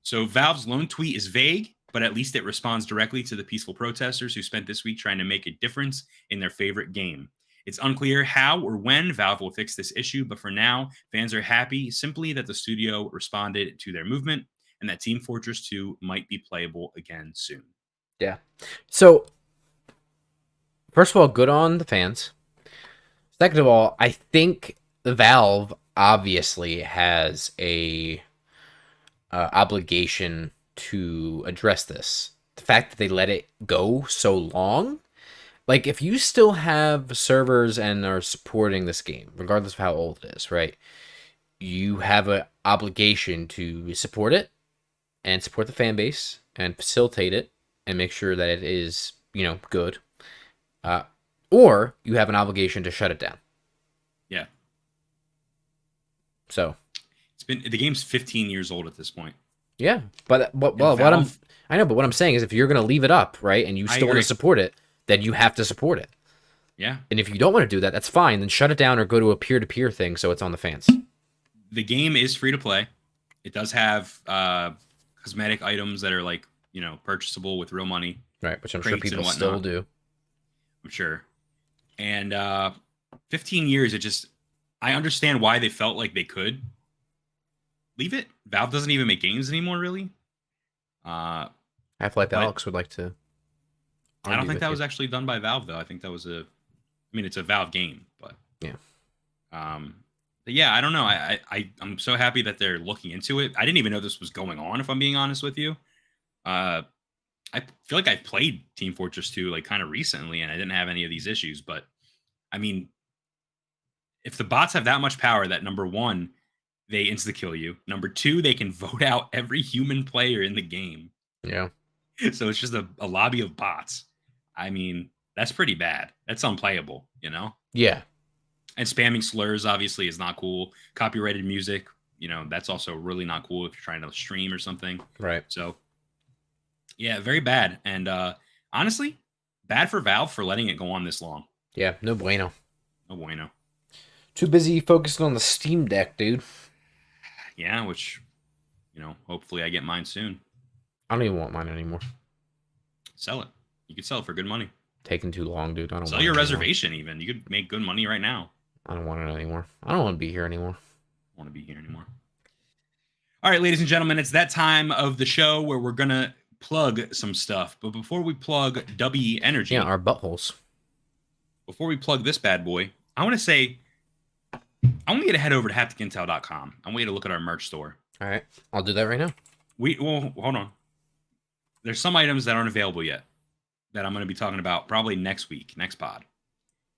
So Valve's lone tweet is vague, but at least it responds directly to the peaceful protesters who spent this week trying to make a difference in their favorite game. It's unclear how or when Valve will fix this issue, but for now, fans are happy simply that the studio responded to their movement and that Team Fortress 2 might be playable again soon. Yeah. So, first of all, good on the fans. Second of all, I think Valve obviously has a obligation to address this. The fact that they let it go so long, like if you still have servers and are supporting this game, regardless of how old it is, right? You have an obligation to support it and support the fan base and facilitate it and make sure that it is, good. Or you have an obligation to shut it down. Yeah. So the game's 15 years old at this point. Yeah, but what I'm saying is if you're going to leave it up, right, and you still want to support it, then you have to support it. Yeah. And if you don't want to do that, that's fine. Then shut it down or go to a peer-to-peer thing so it's on the fans. the game is free to play. It does have cosmetic items that are like, purchasable with real money. Right, which I'm sure Crates and people still whatnot. do. I'm sure. And 15 years, I understand why they felt like they could leave it. Valve doesn't even make games anymore, really. Half-Life but- Alex would like to. I don't think that was actually done by Valve, though. I think that was it's a Valve game, but Yeah. But yeah, I don't know. I'm so happy that they're looking into it. I didn't even know this was going on, if I'm being honest with you. I feel like I played Team Fortress 2 like kind of recently, and I didn't have any of these issues. But I mean, if the bots have that much power, that number one, they insta kill you. Number two, they can vote out every human player in the game. Yeah. So it's just a lobby of bots. I mean, that's pretty bad. That's unplayable, Yeah. And spamming slurs obviously is not cool. Copyrighted music, that's also really not cool if you're trying to stream or something. Right. So, yeah, very bad. And honestly, bad for Valve for letting it go on this long. Yeah. No bueno. No bueno. Too busy focusing on the Steam Deck, dude. Yeah, which, hopefully I get mine soon. I don't even want mine anymore. Sell it. You could sell it for good money. Taking too long, dude. I don't Sell want your it anymore. reservation even. You could make good money right now. I don't want it anymore. I don't want to be here anymore. I want to be here anymore. All right, ladies and gentlemen, it's that time of the show where we're going to plug some stuff. But before we plug Dubby Energy, Yeah, our buttholes. before we plug this bad boy, I want you to head over to hapticintel.com. I want you to look at our merch store. All right. I'll do that right now. Hold on. There's some items that aren't available yet that I'm going to be talking about probably next week, next pod.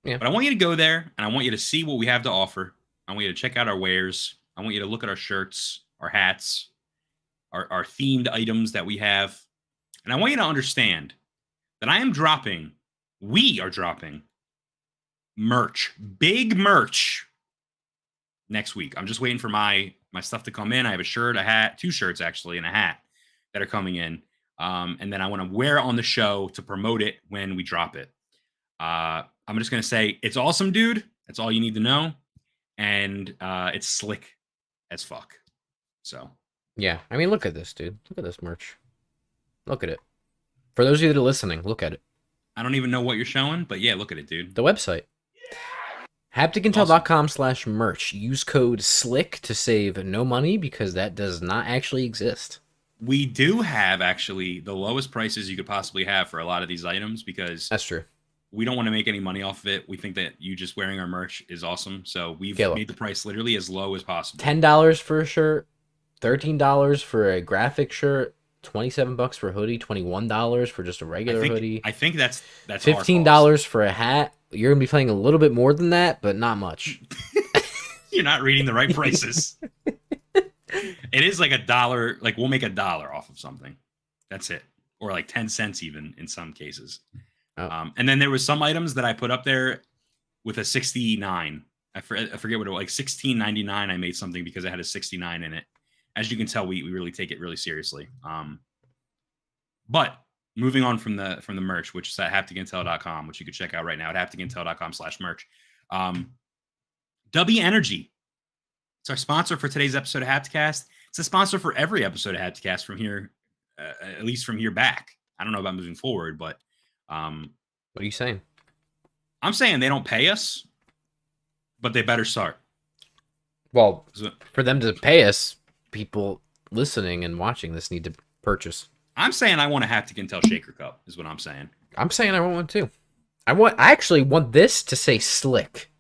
Yeah. But I want you to go there and I want you to see what we have to offer. I want you to check out our wares. I want you to look at our shirts, our hats, our themed items that we have. And I want you to understand that we are dropping merch, big merch next week. I'm just waiting for my stuff to come in. I have a shirt, a hat, two shirts actually, and a hat that are coming in. And then I want to wear it on the show to promote it when we drop it. I'm just going to say it's awesome, dude. That's all you need to know. And it's slick as fuck. So, Yeah. I mean, look at this, dude. Look at this merch. Look at it. For those of you that are listening, look at it. I don't even know what you're showing, but yeah, look at it, dude. The website. Hapticintel.com/merch. Use code SLICK to save no money because that does not actually exist. We do have actually the lowest prices you could possibly have for a lot of these items because That's true. we don't want to make any money off of it. We think that you just wearing our merch is awesome. So we've Okay, look. made the price literally as low as possible. $10 for a shirt, $13 for a graphic shirt, $27 for a hoodie, $21 for just a regular hoodie, I think that's $15 for a hat. You're gonna be paying a little bit more than that, but not much. You're not reading the right prices. It is like $1. Like we'll make $1 off of something. That's it. Or like 10 cents even in some cases. Oh. And then there was some items that I put up there with a 69. I forget what it was, like $16.99. I made something because it had a 69 in it. As you can tell, we really take it really seriously. But moving on from the merch, which is at hapticintel.com, which you can check out right now at hapticintel.com/merch. Dubby Energy. It's our sponsor for today's episode of Hapticast. It's a sponsor for every episode of Hapticast from here, at least from here back. I don't know about moving forward, but What are you saying? I'm saying they don't pay us, but they better start. Well, So- for them to pay us, people listening and watching this need to purchase. I'm saying I want a Haptic Intel Shaker Cup, is what I'm saying. I'm saying I want one too. I actually want this to say slick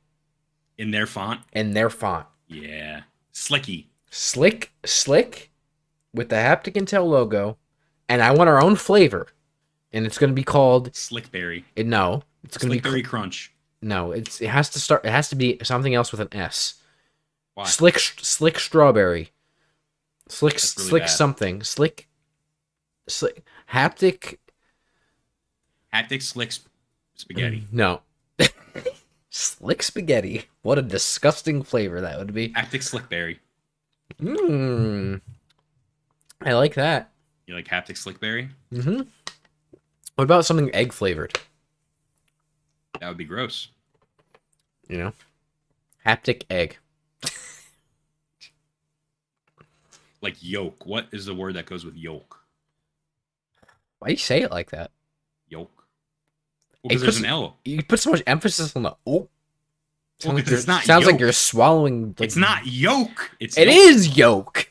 In their font. in their font. Yeah. Slicky. Slick with the Haptic Intel logo, and I want our own flavor. And it's going to be called Slickberry. no, it's going to be Slickberry Crunch. no, it has to be something else with an S. Why? Slick strawberry. Slick That's really slick bad. something. Slick haptic Haptic Slicks Spaghetti. No. Slick spaghetti. What a disgusting flavor that would be. Haptic Slickberry. Mmm. I like that. You like Haptic Slickberry? Mm-hmm. What about something egg flavored? That would be gross. You know? Haptic egg. like yolk. What is the word that goes with yolk? Why do you say it like that? Yolk. Well, because there's an L. You put so much emphasis on the oh. Well, because it's not sounds yolk. like you're swallowing. Like, It's not yolk. It's It yolk. is yolk.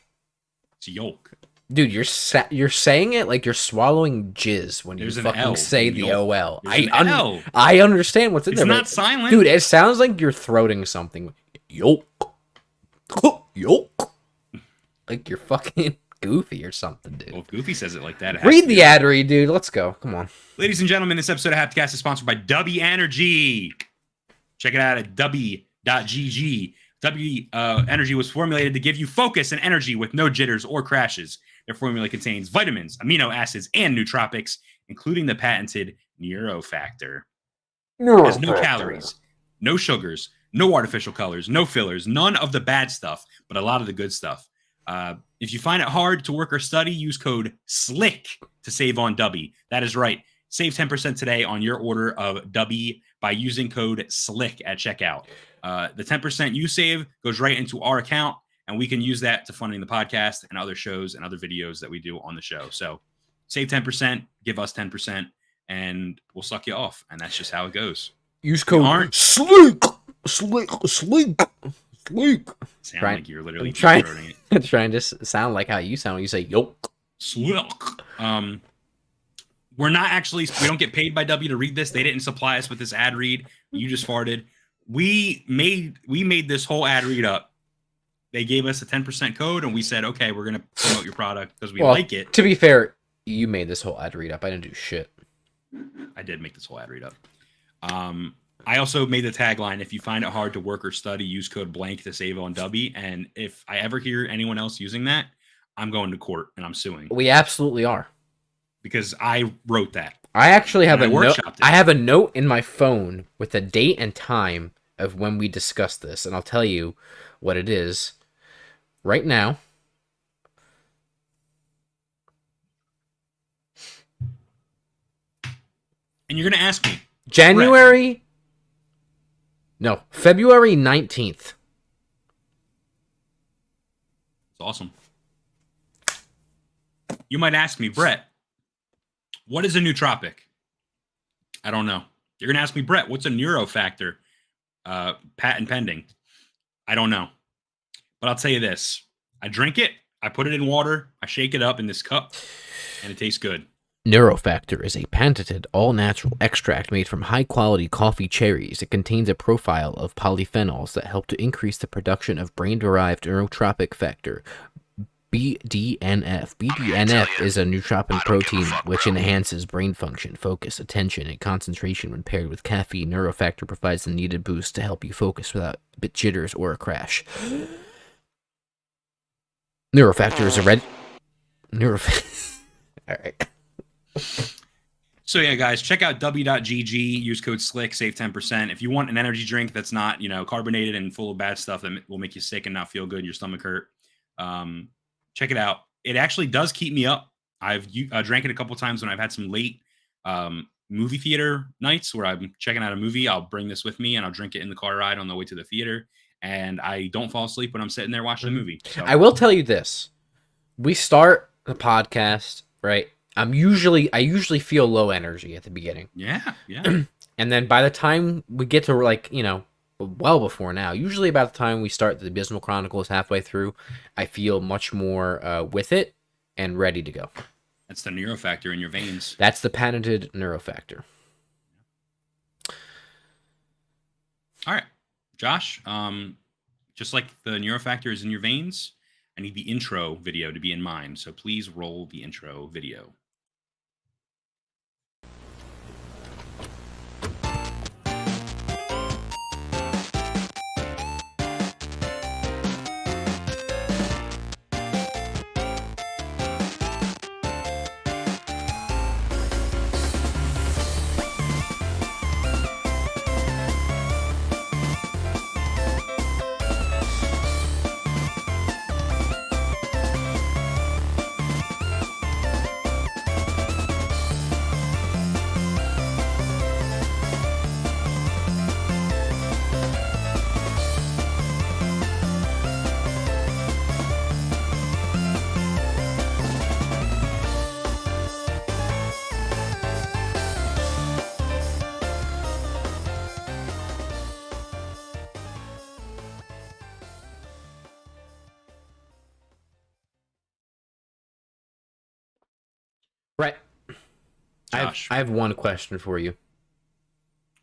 It's yolk. Dude, you're saying it like you're swallowing jizz when There's you an fucking L say in the yolk. OL. There's an L. I understand what's in It's there. not but- silent. Dude, it sounds like you're throating something. Yolk. Yolk. Like you're fucking goofy or something, dude. Well, if Goofy saes it like that, it has Read to be the right. ad read, dude. Let's go. Come on. Ladies and gentlemen, this episode of Hapticast is sponsored by Dubby Energy. Check it out at dubby.gg. Dubby Energy was formulated to give you focus and energy with no jitters or crashes. Their formula contains vitamins, amino acids, and nootropics, including the patented Neurofactor. There's no calories, no sugars, no artificial colors, no fillers, none of the bad stuff, but a lot of the good stuff. If you find it hard to work or study, use code SLICK to save on Dubby. That is right. Save 10% today on your order of Dubby by using code SLICK at checkout. The 10% you save goes right into our account, and we can use that to funding the podcast and other shows and other videos that we do on the show. So save 10%, give us 10%, and we'll suck you off. And that's just how it goes. Use code aren't- SLEEK. Sound Right. like you're literally I'm trying- deep-throating it. Trying to sound like how you sound when you say yolk. Slick. We're not actually, we don't get paid by W to read this. They didn't supply us with this ad read. You just farted. We made this whole ad read up. They gave us a 10% code, and we said, okay, we're going to promote your product because we like it. To be fair, you made this whole ad read up. I didn't do shit. I did make this whole ad read up. I also made the tagline, if you find it hard to work or study, use code blank to save on Dubby. And if I ever hear anyone else using that, I'm going to court and I'm suing We absolutely are. because I wrote that. I actually have And a I note. workshopped it. I have a note in my phone with the date and time of when we discussed this, and I'll tell you what it is right now. And you're going to ask me, February 19th. it's awesome. You might ask me, Brett, what is a nootropic? I don't know. You're going to ask me, Brett, what's a Neurofactor? Patent pending. I don't know. But I'll tell you this. I drink it, I put it in water, I shake it up in this cup, and it tastes good. Neurofactor is a patented, all-natural extract made from high-quality coffee cherries. It contains a profile of polyphenols that help to increase the production of brain-derived neurotropic factor, BDNF. BDNF is a neurotropin protein which enhances brain function, focus, attention, and concentration when paired with caffeine. Neurofactor provides the needed boost to help you focus without bit jitters or a crash. Neurofactor is a red... Alright. So yeah, guys, check out w.gg, use code SLICK, save 10%. If you want an energy drink that's not, carbonated and full of bad stuff that will make you sick and not feel good, your stomach hurt, check it out. It actually does keep me up. I've drank it a couple times when I've had some late movie theater nights where I'm checking out a movie. I'll bring this with me and I'll drink it in the car ride on the way to the theater. And I don't fall asleep when I'm sitting there watching the movie. So. I will tell you this. We start the podcast, right? I usually feel low energy at the beginning. Yeah. And then by the time we get to well before now, usually about the time we start the Abysmal Chronicles halfway through, I feel much more with it and ready to go. That's the Neurofactor in your veins. That's the patented Neurofactor. All right, Josh, just like the Neurofactor is in your veins, I need the intro video to be in mind. So please roll the intro video. Brett, Josh, I have one question for you.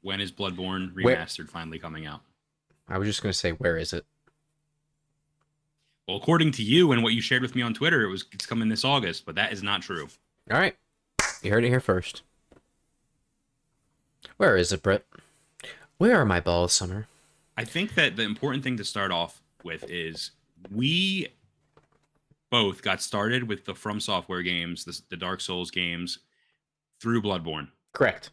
when is Bloodborne Where- Remastered finally coming out? I was just going to say, where is it? Well, according to you and what you shared with me on Twitter, it's coming this August, but that is not true. All right. You heard it here first. Where is it, Brett? Where are my balls, Summer? I think that the important thing to start off with is we both got started with the From Software games, the Dark Souls games, through Bloodborne. Correct.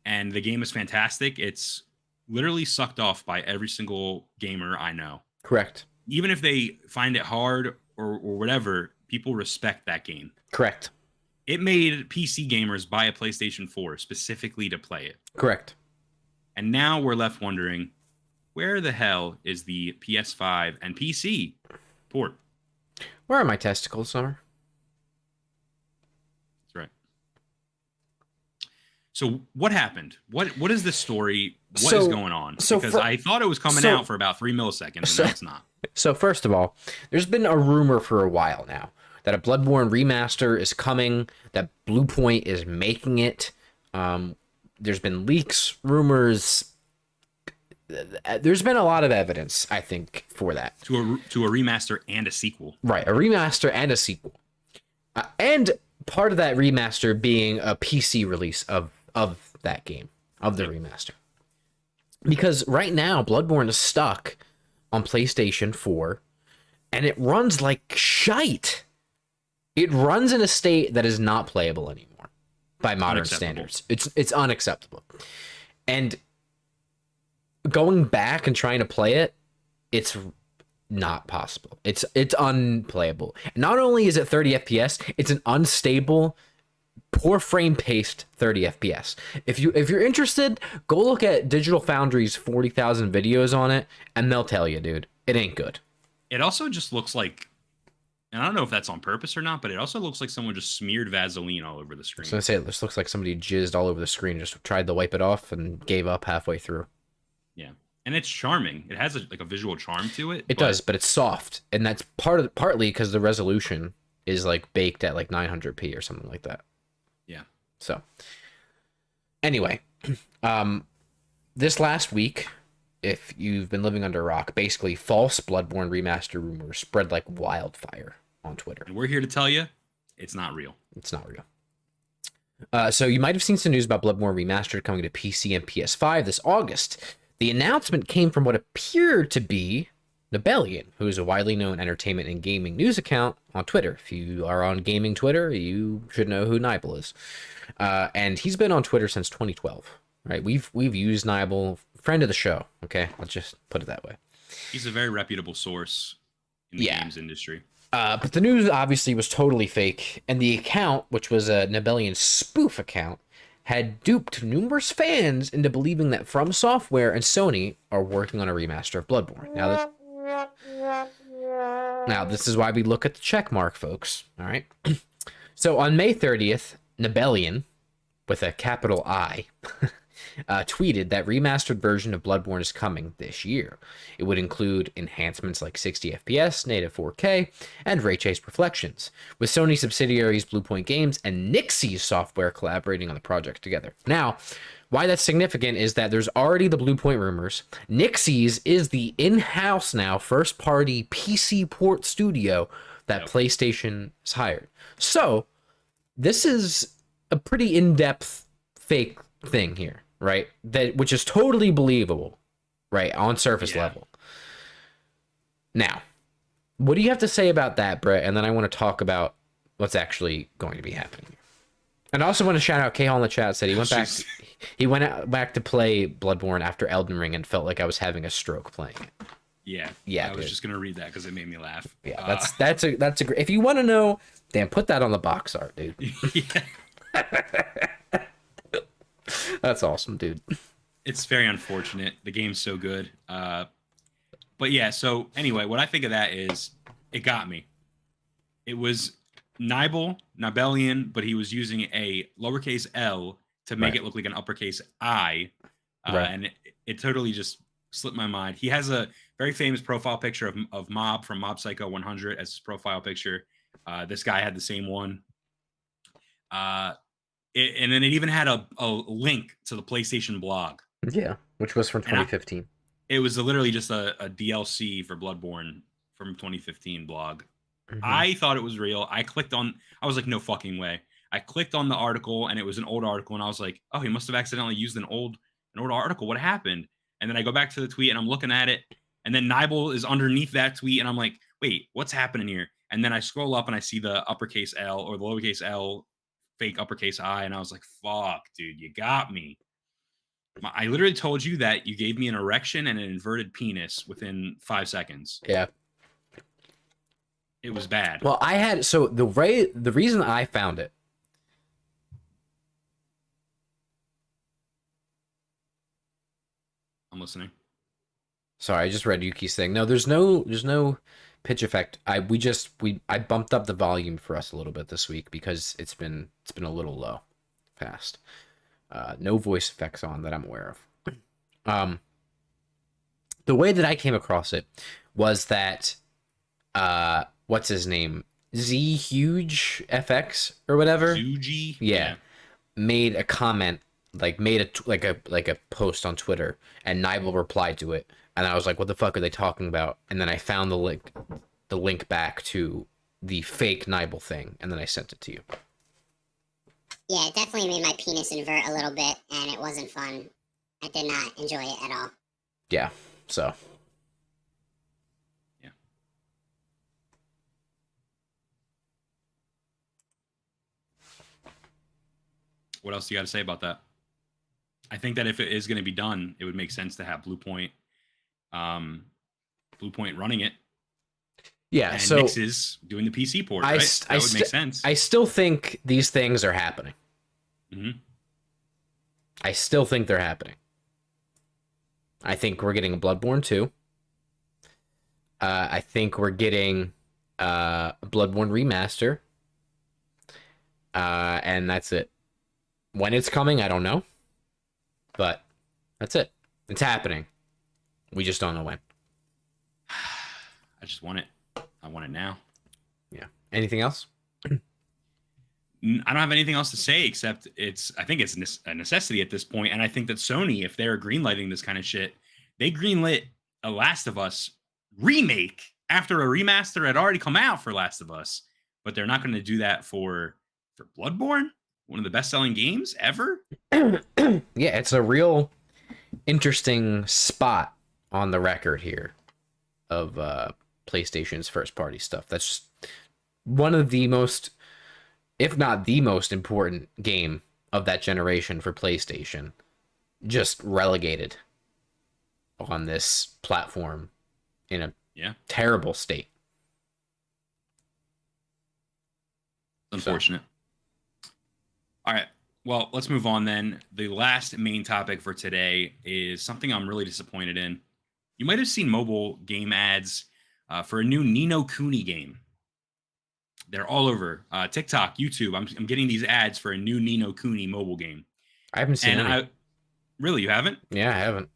And the game is fantastic. It's literally sucked off by every single gamer I know. Correct. Even if they find it hard or whatever, people respect that game. Correct. It made PC gamers buy a PlayStation 4 specifically to play it. Correct. And now we're left wondering, where the hell is the PS5 and PC port? Where are my testicles, Summer? That's right. So what happened? What is the story? What is going on? Because I thought it was coming out for about 3 milliseconds, and now it's not. So first of all, there's been a rumor for a while now that a Bloodborne remaster is coming, that Bluepoint is making it. There's been leaks, rumors. There's been a lot of evidence, I think, for that. To a remaster and a sequel. Right, a remaster and a sequel. And part of that remaster being a PC release of that game, of the remaster. Because right now, Bloodborne is stuck on PlayStation 4, and it runs like shite. It runs in a state that is not playable anymore by modern standards. It's unacceptable. And going back and trying to play it, it's not possible. It's unplayable. Not only is it 30 FPS, it's an unstable, poor frame paced 30 FPS. If you're interested, go look at Digital Foundry's 40,000 videos on it, and they'll tell you, dude, it ain't good. It also just looks like, and I don't know if that's on purpose or not, but it also looks like someone just smeared Vaseline all over the screen. So I say it just looks like somebody jizzed all over the screen, just tried to wipe it off and gave up halfway through. Yeah, and it's charming. It has a visual charm to it. It does, but it's soft, and that's partly because the resolution is like baked at like 900p or something like that. Yeah. So anyway, this last week, if you've been living under a rock, basically false Bloodborne remaster rumors spread like wildfire on Twitter. And we're here to tell you, it's not real. It's not real. So you might have seen some news about Bloodborne Remastered coming to PC and PS5 this August. The announcement came from what appeared to be Nibellion, who is a widely known entertainment and gaming news account on Twitter. If you are on gaming Twitter, you should know who Nibel is. And he's been on Twitter since 2012. Right? We've used Nibel, friend of the show. Okay, let's just put it that way. He's a very reputable source in the games industry. But the news obviously was totally fake, and the account, which was a Nibellion spoof account, had duped numerous fans into believing that From Software and Sony are working on a remaster of Bloodborne. Now this is why we look at the check mark, folks. All right. So on May 30th, Nibellion, with a capital I, tweeted that remastered version of Bloodborne is coming this year. It would include enhancements like 60 FPS, native 4K, and ray traced reflections, with Sony subsidiaries Bluepoint Games and Nixie Software collaborating on the project together. Now, why that's significant is that there's already the Bluepoint rumors. Nixie's is the in-house now first-party PC port studio that PlayStation has hired. So, this is a pretty in-depth fake thing here, right? Which is totally believable, right? On surface level. Now, what do you have to say about that, Brett? And then I want to talk about what's actually going to be happening here. And I also want to shout out K-Hall in the chat, said he went back. He went back to play Bloodborne after Elden Ring and felt like I was having a stroke playing it. Yeah. I was just gonna read that because it made me laugh. Yeah, that's a great. If you want to know, damn, put that on the box art, dude. That's awesome, dude. It's very unfortunate. The game's so good. But yeah, so anyway, what I think of that is it got me. It was Nibellion, but he was using a lowercase L to make it look like an uppercase I. And it totally just slipped my mind. He has a very famous profile picture of Mob from Mob Psycho 100 as his profile picture. This guy had the same one. And then it even had a link to the PlayStation blog. Yeah, which was from 2015. It was literally just a DLC for Bloodborne from 2015 blog. I thought it was real. I was like, no fucking way. I clicked on the article and it was an old article and I was like, oh, he must have accidentally used an old article. What happened? And then I go back to the tweet and I'm looking at it and then Nibel is underneath that tweet and I'm like, wait, what's happening here? And then I scroll up and I see the uppercase L or the lowercase L fake uppercase I and I was like, fuck, dude, you got me. I literally told you that you gave me an erection and an inverted penis within 5 seconds. Yeah. It was bad. Well, the reason I found it. I'm listening. Sorry, I just read Yuki's thing. No, there's no pitch effect. I bumped up the volume for us a little bit this week because it's been a little low, fast. No voice effects on that I'm aware of. The way that I came across it was that what's his name? Z Huge FX or whatever. Zuji? Yeah. Made a comment, made a post on Twitter, and Nibel replied to it, and I was like, what the fuck are they talking about? And then I found the link back to the fake Nibel thing, and then I sent it to you. Yeah, it definitely made my penis invert a little bit, and it wasn't fun. I did not enjoy it at all. Yeah, so. Yeah. What else do you got to say about that? I think that if it is going to be done, it would make sense to have Bluepoint running it. Yeah, and so Nix's doing the PC port, right? That would make sense. I still think these things are happening. Mm-hmm. I still think they're happening. I think we're getting a Bloodborne 2. I think we're getting a Bloodborne Remaster. And that's it. When it's coming, I don't know. But that's it. It's happening. We just don't know when. I just want it. I want it now. Yeah. Anything else? I don't have anything else to say except I think it's a necessity at this point. And I think that Sony, if they're greenlighting this kind of shit, they greenlit a Last of Us remake after a remaster had already come out for Last of Us. But they're not going to do that for Bloodborne, one of the best-selling games ever. Yeah, it's a real interesting spot on the record here of PlayStation's first-party stuff. That's just one of the most, if not the most important game of that generation for PlayStation, just relegated on this platform in a terrible state. Unfortunate. All right. Well, let's move on then. The last main topic for today is something I'm really disappointed in. You might have seen mobile game ads for a new Nino Kuni game. They're all over TikTok, YouTube. I'm getting these ads for a new Nino Kuni mobile game. I haven't seen any. Really, you haven't? Yeah, I haven't.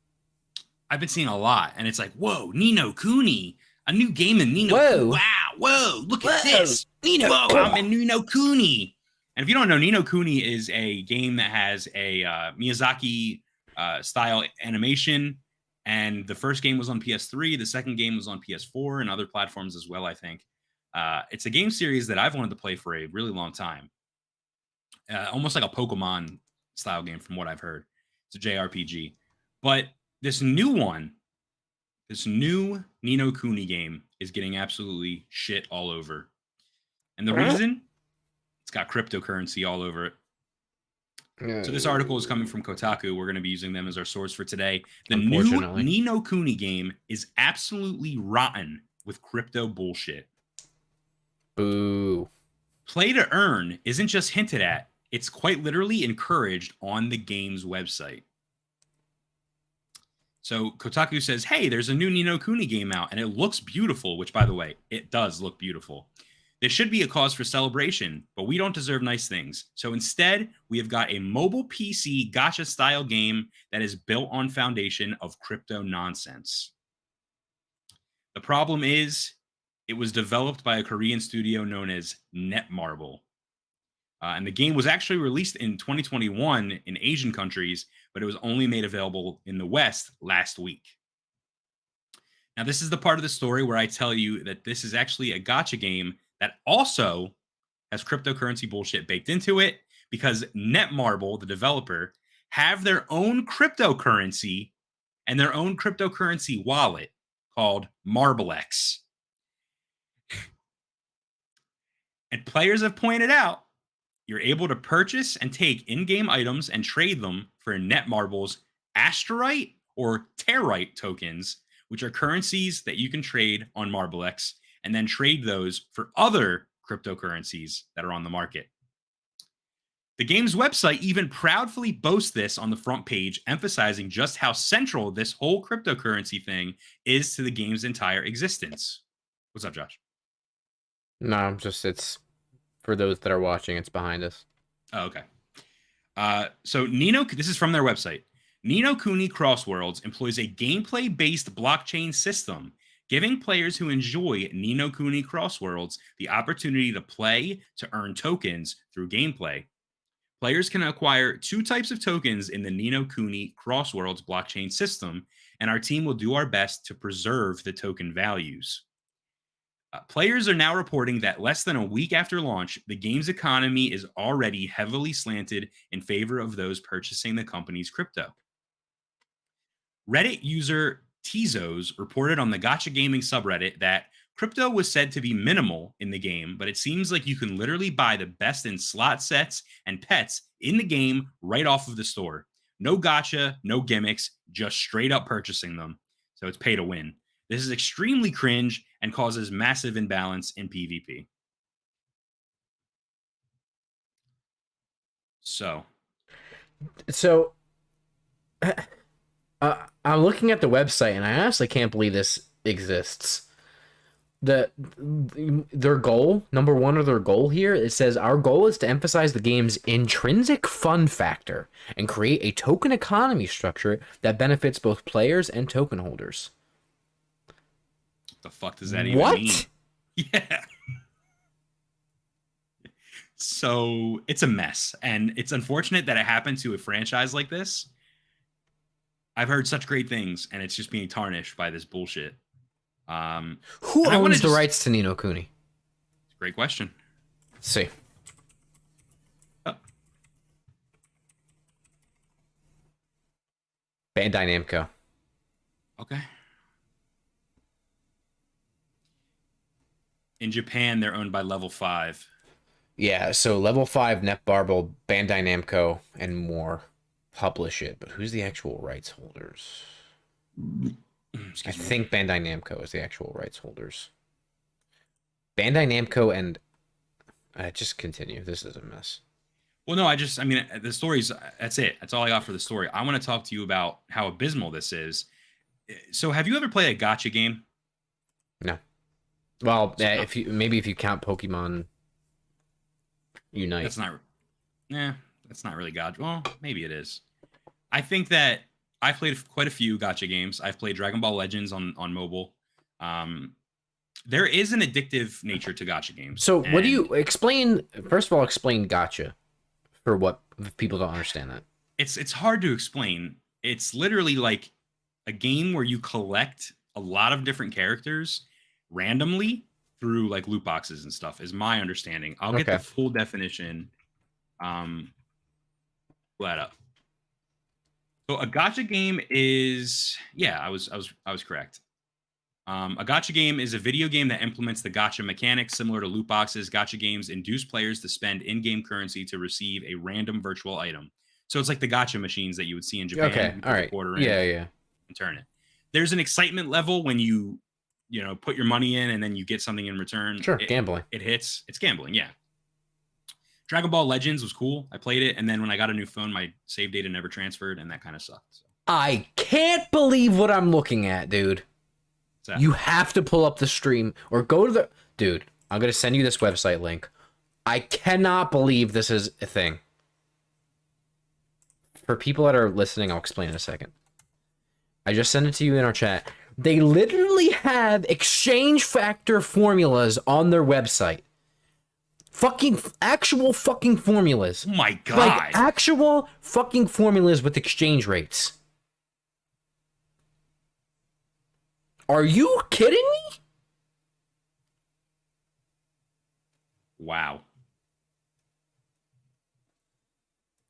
I've been seeing a lot, and it's like, whoa, Nino Kuni, a new game in Nino. Whoa. Wow, whoa, look at this. Nino, whoa, I'm in Nino Kuni. And if you don't know, Nino Kuni is a game that has a Miyazaki style animation. And the first game was on PS3. The second game was on PS4 and other platforms as well, I think. It's a game series that I've wanted to play for a really long time. Almost like a Pokemon style game from what I've heard. It's a JRPG. But this new one, this new Nino Kuni game is getting absolutely shit all over. And the reason, it's got cryptocurrency all over it. So this article is coming from Kotaku. We're going to be using them as our source for today. The new Nino Kuni game is absolutely rotten with crypto bullshit. Boo. Play to earn isn't just hinted at. It's quite literally encouraged on the game's website. So Kotaku says, hey, there's a new Nino Kuni game out, and it looks beautiful, which, by the way, it does look beautiful. This should be a cause for celebration, but we don't deserve nice things. So instead, we have got a mobile PC gacha-style game that is built on foundation of crypto nonsense. The problem is, it was developed by a Korean studio known as Netmarble. And the game was actually released in 2021 in Asian countries, but it was only made available in the West last week. Now, this is the part of the story where I tell you that this is actually a gacha game that also has cryptocurrency bullshit baked into it, because Netmarble, the developer, have their own cryptocurrency and their own cryptocurrency wallet called MarbleX. And players have pointed out you're able to purchase and take in-game items and trade them for Netmarble's Asterite or Terite tokens, which are currencies that you can trade on MarbleX, and then trade those for other cryptocurrencies that are on the market. The game's website even proudly boasts this on the front page, emphasizing just how central this whole cryptocurrency thing is to the game's entire existence. What's up, Josh? No, it's for those that are watching, it's behind us. Oh, okay. So Nino, this is from their website. Nino Kuni Crossworlds employs a gameplay-based blockchain system, giving players who enjoy Nino Kuni Crossworlds the opportunity to play to earn tokens through gameplay. Players can acquire 2 types of tokens in the Nino Kuni Crossworlds blockchain system, and our team will do our best to preserve the token values. Players are now reporting that less than a week after launch, the game's economy is already heavily slanted in favor of those purchasing the company's crypto. Reddit user Tezos reported on the Gacha Gaming subreddit that crypto was said to be minimal in the game, but it seems like you can literally buy the best in slot sets and pets in the game right off of the store. No gacha, no gimmicks, just straight up purchasing them. So it's pay to win. This is extremely cringe and causes massive imbalance in PvP. So I'm looking at the website, and I honestly can't believe this exists. Their goal, number one of their goal here, it says, our goal is to emphasize the game's intrinsic fun factor and create a token economy structure that benefits both players and token holders. The fuck does that even mean? Yeah. So it's a mess, and it's unfortunate that it happened to a franchise like this. I've heard such great things, and it's just being tarnished by this bullshit. Who owns the rights to Nino Kuni? Great question. Let's see. Oh. Bandai Namco. Okay. In Japan, they're owned by Level 5. Yeah, so Level 5, Netmarble, Bandai Namco, and more publish it. But who's the actual rights holders? I think Bandai Namco is the actual rights holders. Bandai Namco and... just continue. This is a mess. Well, no, the story's... That's it. That's all I got for the story. I want to talk to you about how abysmal this is. So have you ever played a gacha game? No. Well, if you count Pokemon Unite. That's not really gacha. Well, maybe it is. I think that I've played quite a few gacha games. I've played Dragon Ball Legends on mobile. There is an addictive nature to gacha games. So what do you explain? First of all, explain gacha for what people don't understand that. It's hard to explain. It's literally like a game where you collect a lot of different characters randomly through like loot boxes and stuff, is my understanding. I'll get the full definition. Flat up. So a gacha game is, I was correct. A gacha game is a video game that implements the gacha mechanics similar to loot boxes. Gacha games induce players to spend in-game currency to receive a random virtual item. So it's like the gacha machines that you would see in Japan. Okay, all right. Yeah. And turn it. There's an excitement level when you put your money in and then you get something in return. Sure, gambling. It hits. It's gambling, yeah. Dragon Ball Legends was cool. I played it, and then when I got a new phone, my save data never transferred, and that kind of sucked. So. I can't believe what I'm looking at, dude. You have to pull up the stream or go to the... Dude, I'm going to send you this website link. I cannot believe this is a thing. For people that are listening, I'll explain in a second. I just sent it to you in our chat. They literally have exchange factor formulas on their website Actual fucking formulas. Oh my god. Like actual fucking formulas with exchange rates. Are you kidding me? Wow.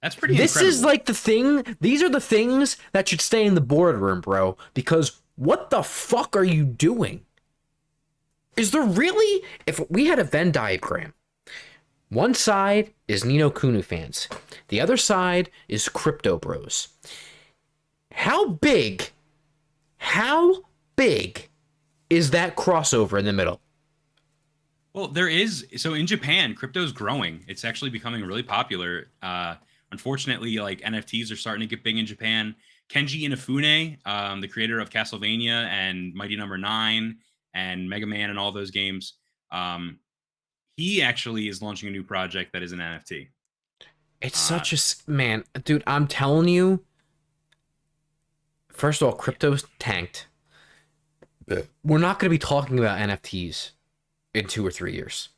That's pretty This incredible. is like the thing. These are the things that should stay in the boardroom, bro. Because what the fuck are you doing? Is there really? If we had a Venn diagram, one side is Nino Kuni fans, the other side is crypto bros. How big is that crossover in the middle? Well, there is. So in Japan, crypto's growing. It's actually becoming really popular. Unfortunately, like NFTs are starting to get big in Japan. Kenji Inafune, the creator of Castlevania and Mighty Number 9 and Mega Man and all those games, he actually is launching a new project that is an NFT. It's such a man, dude. I'm telling you. First of all, crypto's tanked. We're not going to be talking about NFTs in 2 or 3 years.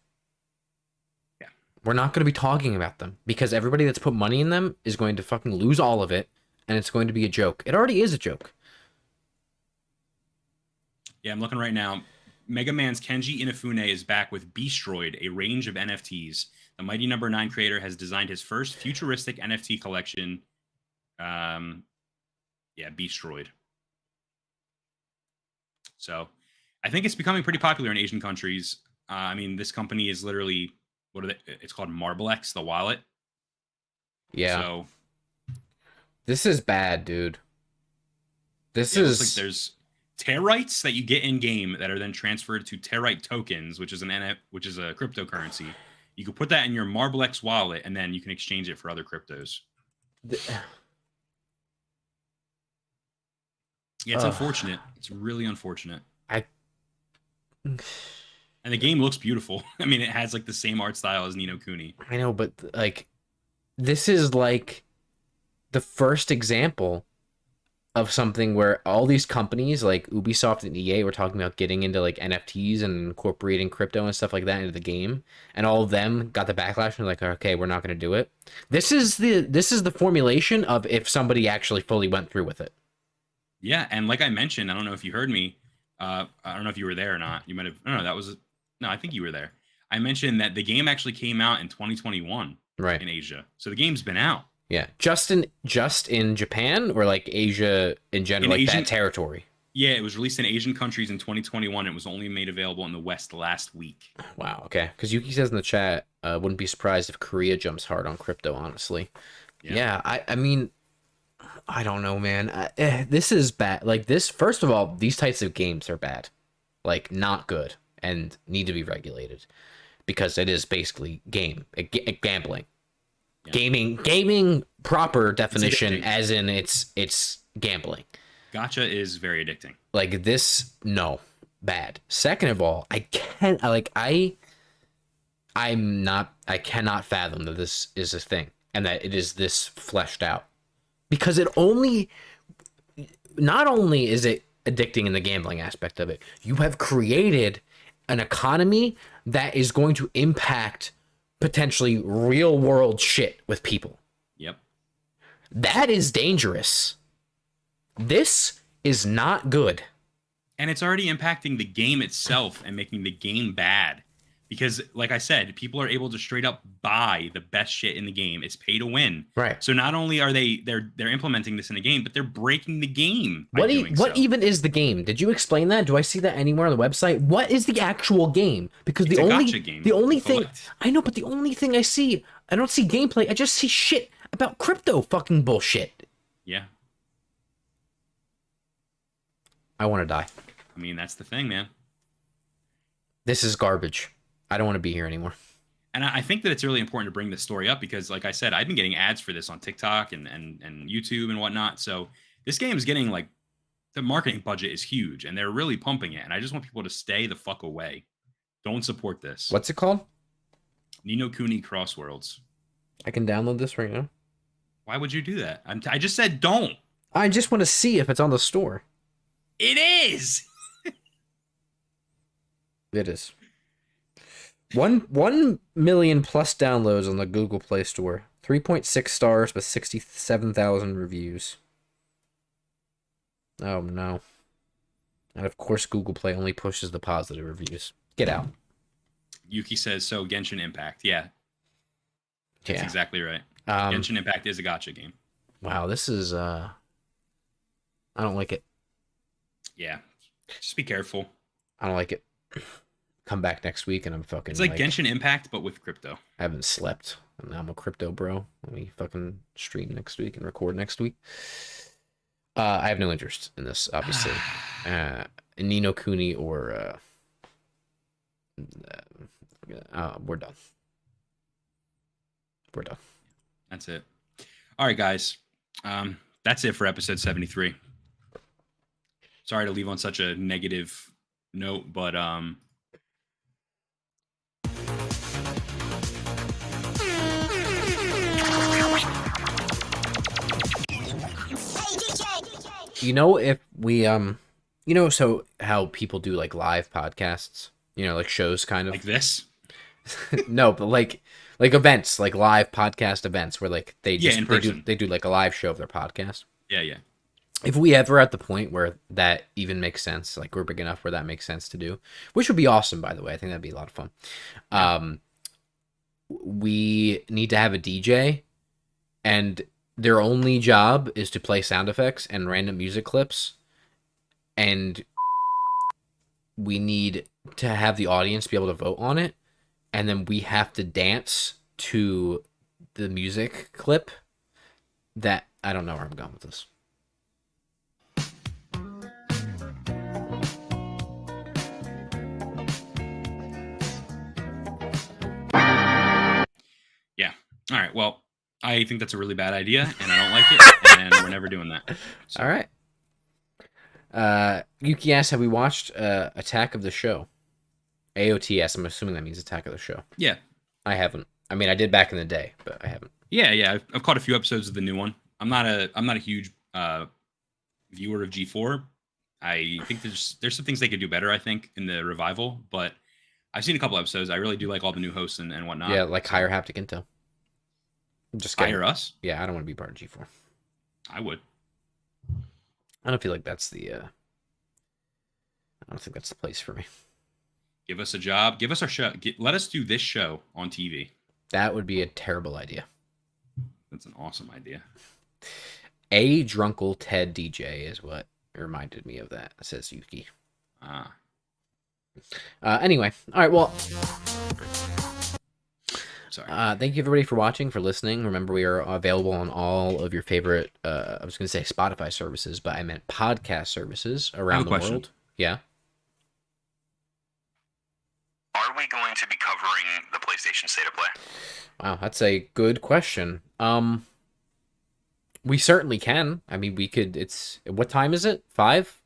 Yeah. We're not going to be talking about them because everybody that's put money in them is going to fucking lose all of it, and it's going to be a joke. It already is a joke. Yeah, I'm looking right now. Mega Man's Kenji Inafune is back with Beastroid, a range of NFTs. The Mighty Number 9 creator has designed his first futuristic NFT collection. Beastroid. So I think it's becoming pretty popular in Asian countries. I mean, this company is literally, it's called Marblex, the wallet. Yeah. So this is bad, dude. This it is looks like there's Terites that you get in game that are then transferred to Terite tokens, which is which is a cryptocurrency. You can put that in your Marblex wallet, and then you can exchange it for other cryptos. Yeah, it's unfortunate. It's really unfortunate. And the game looks beautiful. I mean, it has like the same art style as Nino Kuni. I know, but like, this is like the first example of something where all these companies like Ubisoft and EA were talking about getting into like NFTs and incorporating crypto and stuff like that into the game, and all of them got the backlash and were like, okay, we're not going to do it. This is the formulation of if somebody actually fully went through with it. Yeah, and like I mentioned, I don't know if you heard me. I don't know if you were there or not. You might have. No, I think you were there. I mentioned that the game actually came out in 2021, right, in Asia. So the game's been out. Yeah, just in Japan or like Asia in general, like that territory. Yeah, it was released in Asian countries in 2021. It was only made available in the West last week. Wow. Okay, because Yuki says in the chat, wouldn't be surprised if Korea jumps hard on crypto. Honestly, yeah. I mean, I don't know, man. This is bad. Like this. First of all, these types of games are bad, like not good, and need to be regulated because it is basically gambling. Yeah. Gaming proper definition, as in it's gambling. Gacha is very addicting. Like this, no, bad. Second of all, I cannot fathom that this is a thing and that it is this fleshed out, because not only is it addicting in the gambling aspect of it, you have created an economy that is going to impact potentially real world shit with people. Yep. That is dangerous. This is not good. And it's already impacting the game itself and making the game bad. Because, like I said, people are able to straight up buy the best shit in the game. It's pay to win. Right. So not only are they're implementing this in the game, but they're breaking the game. What even is the game? Did you explain that? Do I see that anywhere on the website? What is the actual game? Because it's a gacha game. The only thing I know, but the only thing I don't see gameplay. I just see shit about crypto fucking bullshit. Yeah. I want to die. I mean, that's the thing, man. This is garbage. I don't want to be here anymore. And I think that it's really important to bring this story up because, like I said, I've been getting ads for this on TikTok and YouTube and whatnot. So this game is getting, like, the marketing budget is huge, and they're really pumping it. And I just want people to stay the fuck away. Don't support this. What's it called? Nino Kuni Crossworlds. I can download this right now. Why would you do that? I just said don't. I just want to see if it's on the store. It is. It is. 1 million plus downloads on the Google Play Store. 3.6 stars with 67,000 reviews. Oh no. And of course Google Play only pushes the positive reviews. Get out. Yuki says, so Genshin Impact. Yeah. That's exactly right. Genshin Impact is a gacha game. Wow, this is I don't like it. Yeah. Just be careful. I don't like it. Come back next week and I'm fucking It's like Genshin Impact, but with crypto. I haven't slept. And now I'm a crypto bro. Let me fucking stream next week and record next week. I have no interest in this, obviously. Nino Kuni or we're done. We're done. That's it. All right, guys. That's it for episode 73. Sorry to leave on such a negative note, but you know, if we so how people do like live podcasts, like shows kind of like this. No, but like events, like live podcast events where like they do like a live show of their podcast. Yeah. If we ever at the point where that even makes sense, like we're big enough where that makes sense to do, which would be awesome, by the way. I think that'd be a lot of fun. We need to have a DJ, and their only job is to play sound effects and random music clips, and we need to have the audience be able to vote on it, and then we have to dance to the music clip. That I don't know where I'm going with this. Yeah. All right. Well, I think that's a really bad idea, and I don't like it, and we're never doing that. So. All right. Yuki asks, have we watched Attack of the Show? AOTS, I'm assuming that means Attack of the Show. Yeah. I haven't. I mean, I did back in the day, but I haven't. Yeah. I've caught a few episodes of the new one. I'm not a huge viewer of G4. I think there's some things they could do better, I think, in the revival, but I've seen a couple episodes. I really do like all the new hosts and whatnot. Yeah, like hire Haptic Intel. Just kidding. Hire us? Yeah, I don't want to be part of G4. I would. I don't feel like that's the I don't think that's the place for me. Give us a job. Give us our show. Let us do this show on TV. That would be a terrible idea. That's an awesome idea. A Drunkle Ted DJ is what reminded me of that, says Yuki. Anyway, all right, well, sorry. Thank you everybody for watching, for listening. Remember, we are available on all of your favorite, I was going to say Spotify services, but I meant podcast services around the world. Yeah. Are we going to be covering the PlayStation State of Play? Wow, that's a good question. We certainly can. I mean, we could. What time is it? 5?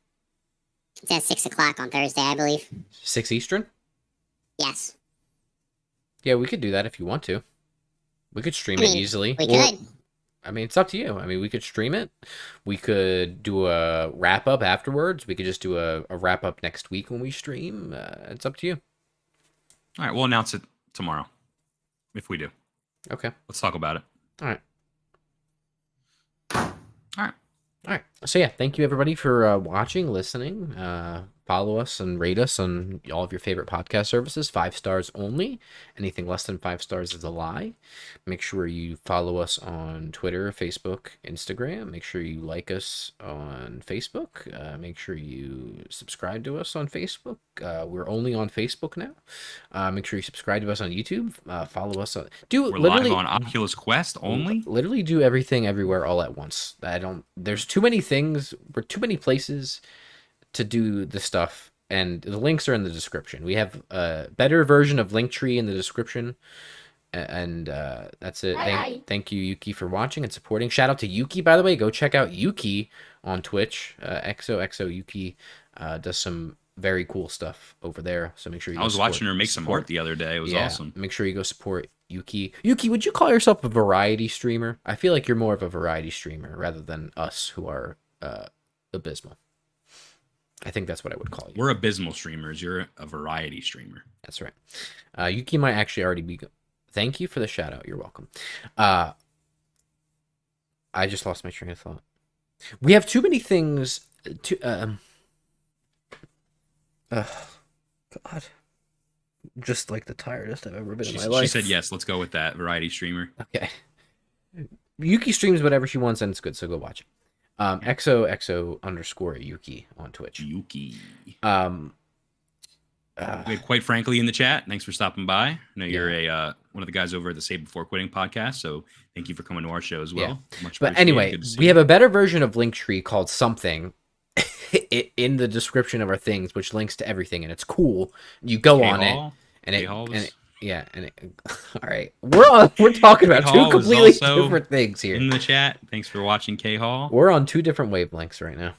It's at 6 o'clock on Thursday, I believe. 6 Eastern? Yes. Yeah, we could do that if you want to. We could stream it easily. We could. I mean, it's up to you. I mean, we could stream it. We could do a wrap-up afterwards. We could just do a wrap-up next week when we stream. It's up to you. All right, we'll announce it tomorrow. If we do. Okay. Let's talk about it. All right. So yeah, thank you everybody for watching, listening. Follow us and rate us on all of your favorite podcast services. 5 stars only. Anything less than 5 stars is a lie. Make sure you follow us on Twitter, Facebook, Instagram. Make sure you like us on Facebook. Make sure you subscribe to us on Facebook. We're only on Facebook now. Make sure you subscribe to us on YouTube. Follow us on. We're live on Oculus Quest only. Literally do everything everywhere all at once. There's too many things. We're too many places to do the stuff, and the links are in the description. We have a better version of Linktree in the description, and that's it. Thank you, Yuki, for watching and supporting. Shout out to Yuki, by the way. Go check out Yuki on Twitch. XOXO Yuki does some very cool stuff over there, so make sure you I was watching her make some art the other day. It was awesome. Make sure you go support Yuki. Yuki, would you call yourself a variety streamer? I feel like you're more of a variety streamer rather than us who are abysmal. I think that's what I would call you. We're abysmal streamers. You're a variety streamer. That's right. Yuki might actually already be. Thank you for the shout out. You're welcome. I just lost my train of thought. We have too many things to. God. Just like the tiredest I've ever been in my life. She said yes. Let's go with that variety streamer. Okay. Yuki streams whatever she wants and it's good, so go watch it. XOXO_Yuki on Twitch. Yuki. We Um, have Quite Frankly in the chat. Thanks for stopping by. I know you're a one of the guys over at the Save Before Quitting podcast, so thank you for coming to our show as well. Much but appreciated. anyway, Good to see we you. have a better version of Linktree called something in the description of our things, which links to everything, and it's cool. You go on it, and it, K-Hall and was- it, yeah, and it, all right, we're talking about two K-Hall was completely also different things here. in the chat. Thanks for watching, K Hall. We're on two different wavelengths right now.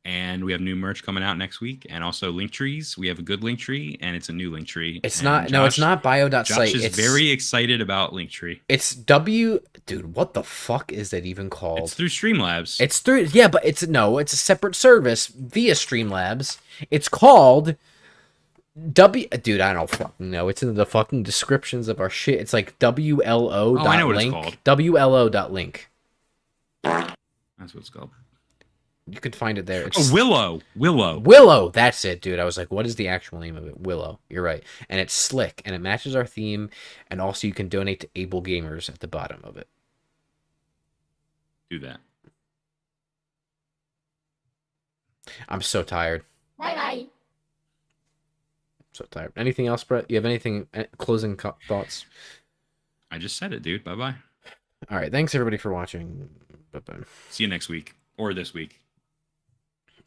And we have new merch coming out next week, and also link trees. We have a good link tree, and it's a new link tree. It's And not. No, it's not bio.site. Josh is It's very excited about Linktree. It's dude. What the fuck is that even called? It's through Streamlabs. It's through. Yeah, but it's a separate service via Streamlabs. It's called Dude, I don't fucking know. It's in the fucking descriptions of our shit. It's like WLO. I know what it's link. called. WLO.link. That's what it's called. You can find it there. Oh, Willow. Willow. That's it, dude. I was like, what is the actual name of it? Willow. You're right. And it's slick, and it matches our theme, and also you can donate to Able Gamers at the bottom of it. Do that. I'm so tired. Bye-bye. So tired. Anything else, Brett? You have anything closing thoughts? I just said it, dude. Bye-bye. All right. Thanks, everybody, for watching. Bye-bye. See you next week. Or this week.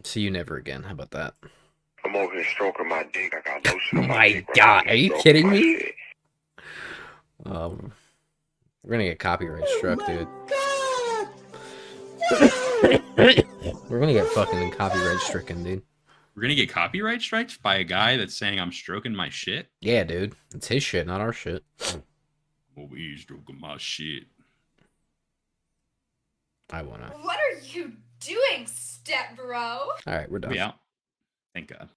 See you never again. How about that? I'm over here stroking my dick. I got lotion on My dick right God, now. are you Stroking kidding my me? shit. We're gonna get copyright struck, dude. We're gonna get fucking copyright stricken, dude. We're going to get copyright strikes by a guy that's saying I'm stroking my shit? Yeah, dude. It's his shit, not our shit. Oh, he's stroking my shit. I wanna. What are you doing, step bro? All right, we're done. We out. Thank God.